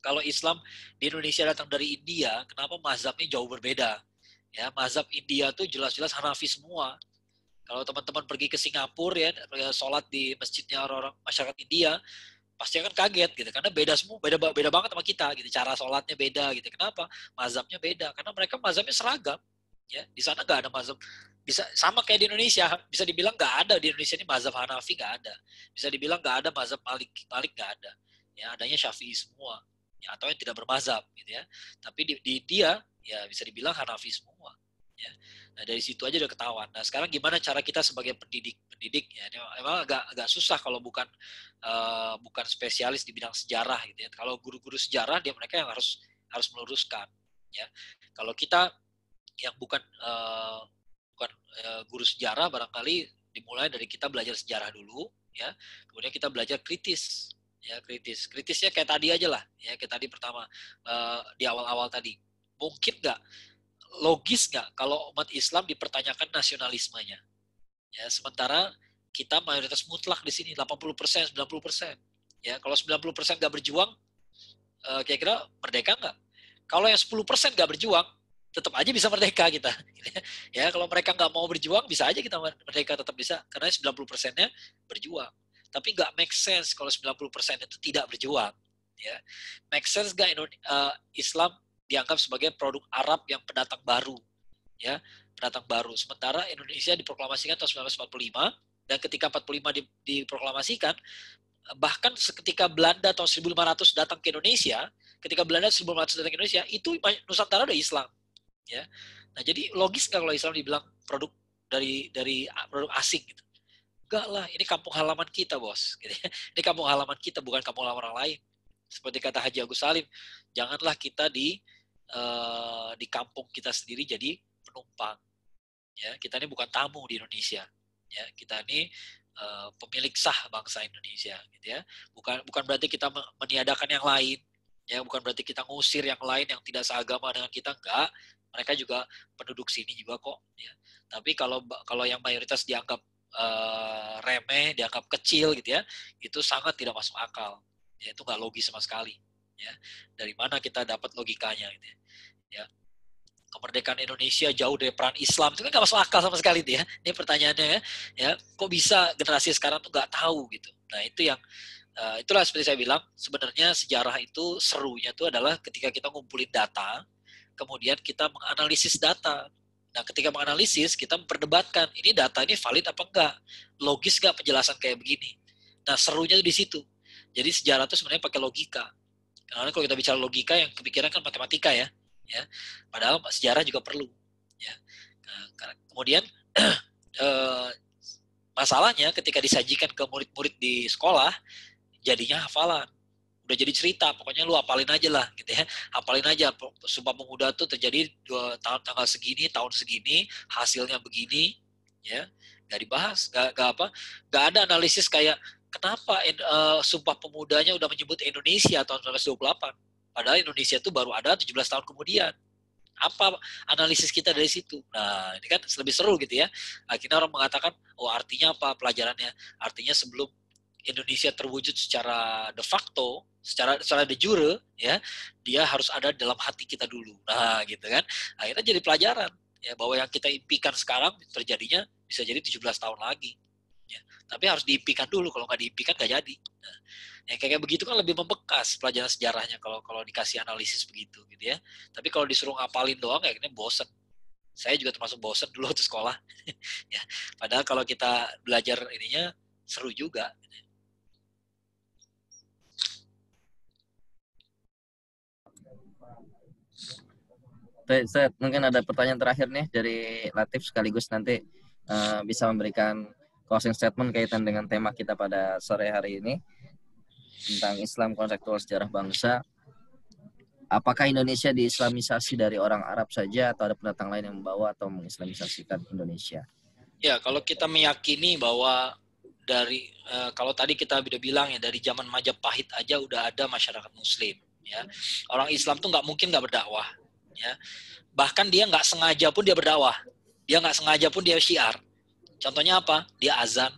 Kalau Islam di Indonesia datang dari India, kenapa mazhabnya jauh berbeda? Ya, mazhab India tuh jelas-jelas Hanafi semua. Kalau teman-teman pergi ke Singapura ya, sholat di masjidnya orang-orang masyarakat India, pasti akan kaget gitu, karena beda semua, beda banget sama kita gitu. Cara sholatnya beda gitu. Kenapa? Mazhabnya beda. Karena mereka mazhabnya seragam. Ya, di sana nggak ada mazhab. Bisa sama kayak di Indonesia, bisa dibilang nggak ada di Indonesia ini mazhab Hanafi, nggak ada. Bisa dibilang nggak ada mazhab Malik nggak ada. Ya, adanya Syafi'i semua. Ya, atau yang tidak bermazhab gitu ya. Tapi di dia ya bisa dibilang Hanafi semua. Ya. Nah dari situ aja udah ketahuan. Nah sekarang gimana cara kita sebagai pendidik ya? Emang agak susah kalau bukan spesialis di bidang sejarah gitu ya. Kalau guru-guru sejarah mereka yang harus meluruskan. Ya. Kalau kita yang bukan guru sejarah, barangkali dimulai dari kita belajar sejarah dulu, ya. Kemudian kita belajar kritis. Ya, kritisnya kayak tadi aja lah, ya kayak tadi pertama di awal-awal tadi. Mungkin nggak, logis nggak kalau umat Islam dipertanyakan nasionalismenya, ya sementara kita mayoritas mutlak di sini 80%, 90%. Ya kalau 90% nggak berjuang, kira-kira merdeka nggak? Kalau yang 10% nggak berjuang, tetap aja bisa merdeka kita. Ya kalau mereka nggak mau berjuang, bisa aja kita merdeka, tetap bisa, karena 90%-nya berjuang. Tapi nggak make sense kalau 90% itu tidak berjuang. Ya, make sense nggak Islam dianggap sebagai produk Arab yang pendatang baru, ya pendatang baru. Sementara Indonesia diproklamasikan tahun 1945, dan ketika 45 diproklamasikan, bahkan ketika Belanda tahun 1500 datang ke Indonesia, ketika Belanda 1500 datang ke Indonesia, itu Nusantara udah Islam, ya. Nah jadi logis nggak kalau Islam dibilang produk dari produk asing gitu? Enggak lah, ini kampung halaman kita, bos. Ini kampung halaman kita, bukan kampung halaman orang lain. Seperti kata Haji Agus Salim, janganlah kita di kampung kita sendiri jadi penumpang. Ya, kita ini bukan tamu di Indonesia. Ya, kita ini pemilik sah bangsa Indonesia, gitu ya. Bukan berarti kita meniadakan yang lain. Ya, bukan berarti kita ngusir yang lain yang tidak seagama dengan kita, enggak. Mereka juga penduduk sini juga kok. Ya. Tapi kalau yang mayoritas dianggap remeh, dianggap kecil gitu ya, itu sangat tidak masuk akal. Ya, itu nggak logis sama sekali. Ya, dari mana kita dapat logikanya gitu ya. Ya. Kemerdekaan Indonesia jauh dari peran Islam, itu kan nggak masuk akal sama sekali itu ya. Ini pertanyaannya ya. Ya, kok bisa generasi sekarang tuh nggak tahu gitu. Nah itu yang itulah seperti saya bilang, sebenarnya sejarah itu serunya itu adalah ketika kita ngumpulin data, kemudian kita menganalisis data. Nah, ketika menganalisis, kita memperdebatkan, ini data ini valid apa enggak? Logis enggak penjelasan kayak begini? Nah, serunya itu di situ. Jadi sejarah itu sebenarnya pakai logika. Karena kalau kita bicara logika, yang kepikiran kan matematika ya. Padahal sejarah juga perlu. Ya. Nah, kemudian masalahnya ketika disajikan ke murid-murid di sekolah, jadinya hafalan. Udah jadi cerita, pokoknya lu hafalin aja lah gitu ya, hafalin aja Sumpah Pemuda tuh terjadi tanggal segini, tahun segini, hasilnya begini, ya nggak dibahas, nggak ada analisis kayak kenapa Sumpah Pemudanya udah menyebut Indonesia tahun 1928, padahal Indonesia tuh baru ada 17 tahun kemudian. Apa analisis kita dari situ? Nah ini kan lebih seru gitu ya. Akhirnya orang mengatakan, oh artinya apa pelajarannya? Artinya sebelum Indonesia terwujud secara de facto, secara de jure, ya, dia harus ada dalam hati kita dulu. Nah, gitu kan. Akhirnya jadi pelajaran, ya, bahwa yang kita impikan sekarang terjadinya bisa jadi 17 tahun lagi. Ya. Tapi harus diimpikan dulu, kalau nggak diimpikan nggak jadi. Nah, yang kayak begitu kan lebih membekas pelajaran sejarahnya kalau dikasih analisis begitu, gitu ya. Tapi kalau disuruh ngapalin doang, kayaknya bosen. Saya juga termasuk bosen dulu waktu sekolah. Ya. Padahal kalau kita belajar ininya seru juga. Saya mungkin ada pertanyaan terakhir nih dari Latif, sekaligus nanti bisa memberikan closing statement kaitan dengan tema kita pada sore hari ini tentang Islam konseptual sejarah bangsa. Apakah Indonesia diislamisasi dari orang Arab saja atau ada pendatang lain yang membawa atau mengislamisasikan Indonesia? Ya, kalau kita meyakini bahwa dari kalau tadi kita udah bilang ya, dari zaman Majapahit aja udah ada masyarakat Muslim, ya. Orang Islam tuh nggak mungkin nggak berdakwah, ya. Bahkan dia nggak sengaja pun dia berdakwah, dia nggak sengaja pun dia syiar. Contohnya apa? Dia azan,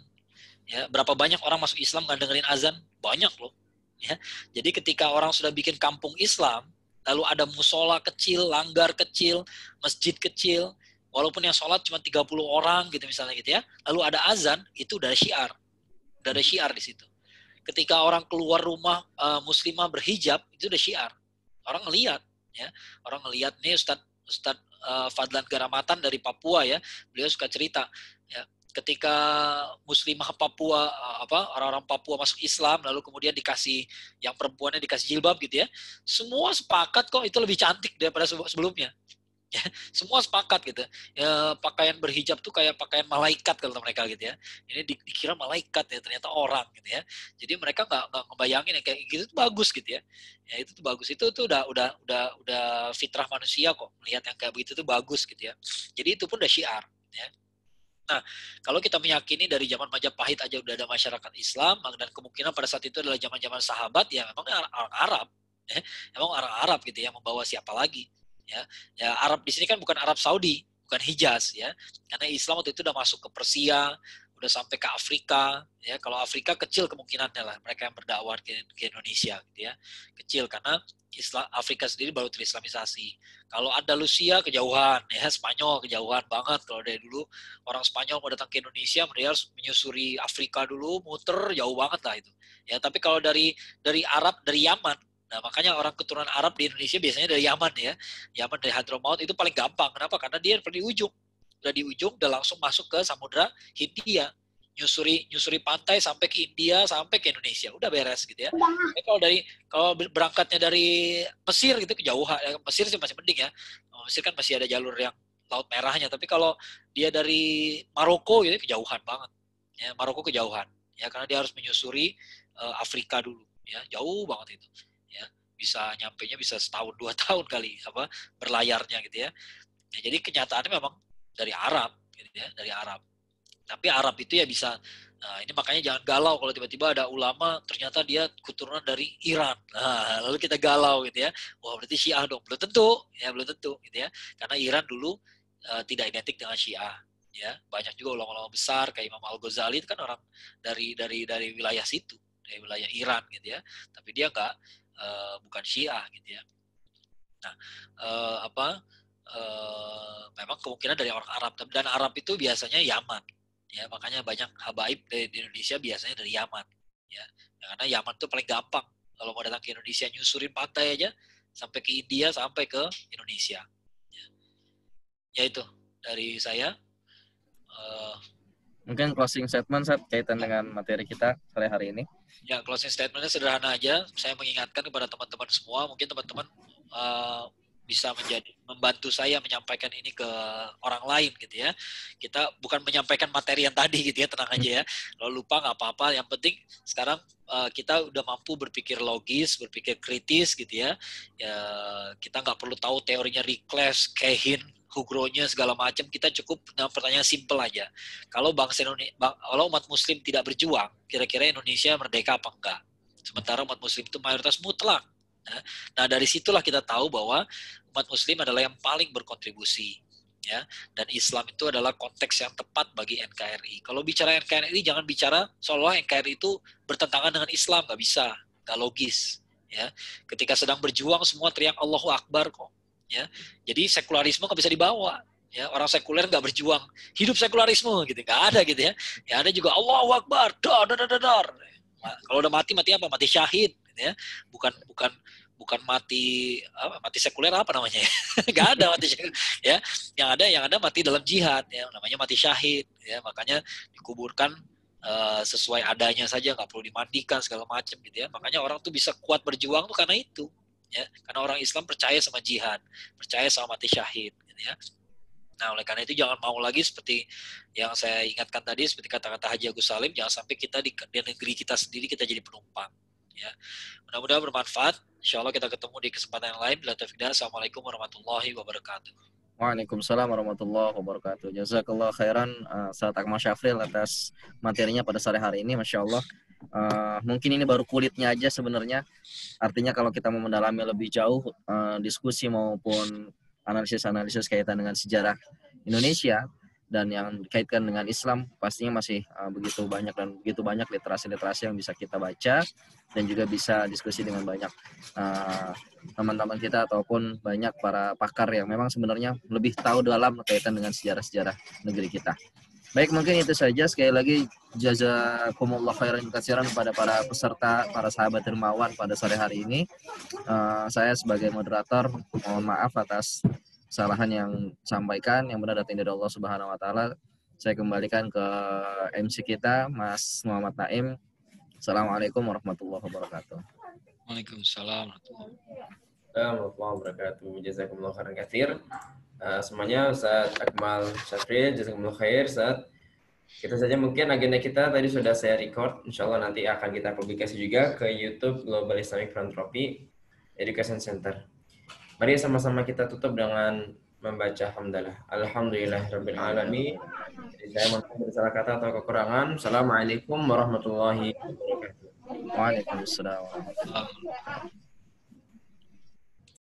ya. Berapa banyak orang masuk Islam nggak dengerin azan? Banyak loh, ya. Jadi ketika orang sudah bikin kampung Islam, lalu ada musola kecil, langgar kecil, masjid kecil, walaupun yang sholat cuma 30 orang gitu misalnya gitu ya, lalu ada azan, itu udah syiar. Udah ada syiar di situ. Ketika orang keluar rumah muslimah berhijab, itu udah syiar. Orang ngelihat, ya. Orang ngelihat nih Ustadz Fadlan Garamatan dari Papua, ya. Beliau suka cerita, ya. Ketika muslimah Papua orang-orang Papua masuk Islam, lalu kemudian dikasih yang perempuannya dikasih jilbab gitu ya. Semua sepakat kok itu lebih cantik daripada sebelumnya. Ya, semua sepakat gitu. Ya, pakaian berhijab tuh kayak pakaian malaikat kalau mereka gitu ya. Ini dikira malaikat ya, ternyata orang gitu ya. Jadi mereka nggak ngebayangin ya kayak gitu tuh bagus gitu ya. Ya itu tuh bagus. Itu tuh udah fitrah manusia kok, melihat yang kayak begitu tuh bagus gitu ya. Jadi itu pun udah syiar ya. Nah, kalau kita meyakini dari zaman Majapahit aja udah ada masyarakat Islam, dan kemungkinan pada saat itu adalah zaman-zaman sahabat, ya memang orang Arab, ya, emang orang Arab gitu ya, membawa siapa lagi, ya, ya Arab di sini kan bukan Arab Saudi, bukan Hijaz, ya, karena Islam waktu itu udah masuk ke Persia, udah sampai ke Afrika, ya, kalau Afrika kecil kemungkinannya lah mereka yang berdakwah ke Indonesia, gitu ya, kecil karena Afrika sendiri baru terislamisasi. Kalau Andalusia kejauhan, ya, Spanyol kejauhan banget. Kalau dari dulu orang Spanyol mau datang ke Indonesia, mereka harus menyusuri Afrika dulu, muter jauh banget lah itu. Ya, tapi kalau dari Arab, dari Yaman, nah makanya orang keturunan Arab di Indonesia biasanya dari Yaman ya. Yaman dari Hadramaut itu paling gampang. Kenapa? Karena dia di ujung. Udah di ujung, udah langsung masuk ke Samudra Hindia. Nyusuri pantai sampai ke India, sampai ke Indonesia. Udah beres gitu ya. Tapi kalau berangkatnya dari Mesir gitu kejauhan. Mesir sih masih mending ya. Mesir kan masih ada jalur yang Laut Merahnya. Tapi kalau dia dari Maroko gitu kejauhan banget. Ya, Maroko kejauhan. Ya, karena dia harus menyusuri Afrika dulu. Ya, jauh banget itu. Ya, bisa nyampainya bisa setahun 2 tahun kali berlayarnya gitu ya. Ya, jadi kenyataannya memang dari Arab gitu ya, dari Arab. Tapi Arab itu ya bisa, nah ini makanya jangan galau kalau tiba-tiba ada ulama ternyata dia keturunan dari Iran. Nah, lalu kita galau gitu ya. Wah, berarti Syiah dong. Belum tentu, ya belum tentu gitu ya. Karena Iran dulu tidak identik dengan Syiah. Ya, banyak juga ulama-ulama besar kayak Imam Al-Ghazali itu kan orang dari wilayah situ, dari wilayah Iran gitu ya. Tapi dia bukan Syiah gitu ya. Nah, memang kemungkinan dari orang Arab, dan Arab itu biasanya Yaman. Ya, makanya banyak habaib di Indonesia biasanya dari Yaman. Ya, karena Yaman itu paling gampang. Kalau mau datang ke Indonesia nyusurin pantai aja sampai ke India sampai ke Indonesia. Ya itu dari saya. Mungkin closing statement kaitan dengan materi kita sore hari ini. Ya, closing statementnya sederhana aja. Saya mengingatkan kepada teman-teman semua, mungkin teman-teman bisa membantu saya menyampaikan ini ke orang lain gitu ya. Kita bukan menyampaikan materi yang tadi gitu ya, tenang aja ya. Kalau lupa nggak apa-apa. Yang penting sekarang kita udah mampu berpikir logis, berpikir kritis gitu ya. Ya, kita nggak perlu tahu teorinya Reclus, Kehin, Hugronya segala macam. Kita cukup dengan pertanyaan simpel aja. Kalau kalau umat Muslim tidak berjuang, kira-kira Indonesia merdeka apa enggak? Sementara umat Muslim itu mayoritas mutlak. Nah, dari situlah kita tahu bahwa umat Muslim adalah yang paling berkontribusi. ya. Dan Islam itu adalah konteks yang tepat bagi NKRI. Kalau bicara NKRI jangan bicara seolah NKRI itu bertentangan dengan Islam, nggak bisa, nggak logis, ya. Ketika sedang berjuang semua teriak Allahu Akbar kok, ya. Jadi sekularisme nggak bisa dibawa, ya. Orang sekuler nggak berjuang hidup sekularisme gitu, nggak ada gitu ya. Ya ada juga Allahu Akbar, dar dar dar dar. Kalau udah mati apa? Mati syahid, gitu ya. Bukan mati mati sekuler apa namanya ya. Nggak ada mati syahid, ya. Yang ada mati dalam jihad, ya, namanya mati syahid, ya. Makanya dikuburkan sesuai adanya saja, nggak perlu dimandikan segala macam gitu ya. Makanya orang tuh bisa kuat berjuang tuh karena itu, ya. Karena orang Islam percaya sama jihad, percaya sama mati syahid gitu ya. Nah, oleh karena itu jangan mau lagi seperti yang saya ingatkan tadi, seperti kata-kata Haji Agus Salim, jangan sampai kita di negeri kita sendiri kita jadi penumpang. Ya, mudah-mudahan bermanfaat. Insya Allah kita ketemu di kesempatan yang lain. Bila taufiq hidayah. Assalamualaikum warahmatullahi wabarakatuh. Waalaikumsalam warahmatullahi wabarakatuh. Jazakallah khairan Ustaz Akmal Syafril atas materinya pada sore hari ini, Masya Allah. Mungkin ini baru kulitnya aja sebenarnya. Artinya kalau kita mau mendalami lebih jauh diskusi maupun analisis kaitan dengan sejarah Indonesia dan yang dikaitkan dengan Islam, pastinya masih begitu banyak literasi-literasi yang bisa kita baca dan juga bisa diskusi dengan banyak teman-teman kita ataupun banyak para pakar yang memang sebenarnya lebih tahu dalam kaitan dengan sejarah-sejarah negeri kita. Baik, mungkin itu saja. Sekali lagi jazakumullah khairan katsiran kepada para peserta, para sahabat dermawan pada sore hari ini. Saya sebagai moderator mohon maaf atas kesalahan yang sampaikan, yang benar datang dari Allah Subhanahu wa taala. Saya kembalikan ke MC kita, Mas Muhammad Naim. Assalamualaikum warahmatullahi wabarakatuh. Waalaikumsalam warahmatullahi wabarakatuh. Jazakumullah khairan katsir. Semuanya Ustaz Akmal Syafril, jazakumullah khair Ustaz. Kita saja mungkin agenda kita tadi sudah saya record. Insyaallah nanti akan kita publikasi juga ke YouTube Global Islamic Philanthropy Education Center. Mari sama-sama kita tutup dengan membaca hamdalah. Alhamdulillahirabbil alamin. Saya mohon bersalah kata atau kekurangan. Assalamualaikum warahmatullahi wabarakatuh. Waalaikumsalam warahmatullahi wabarakatuh.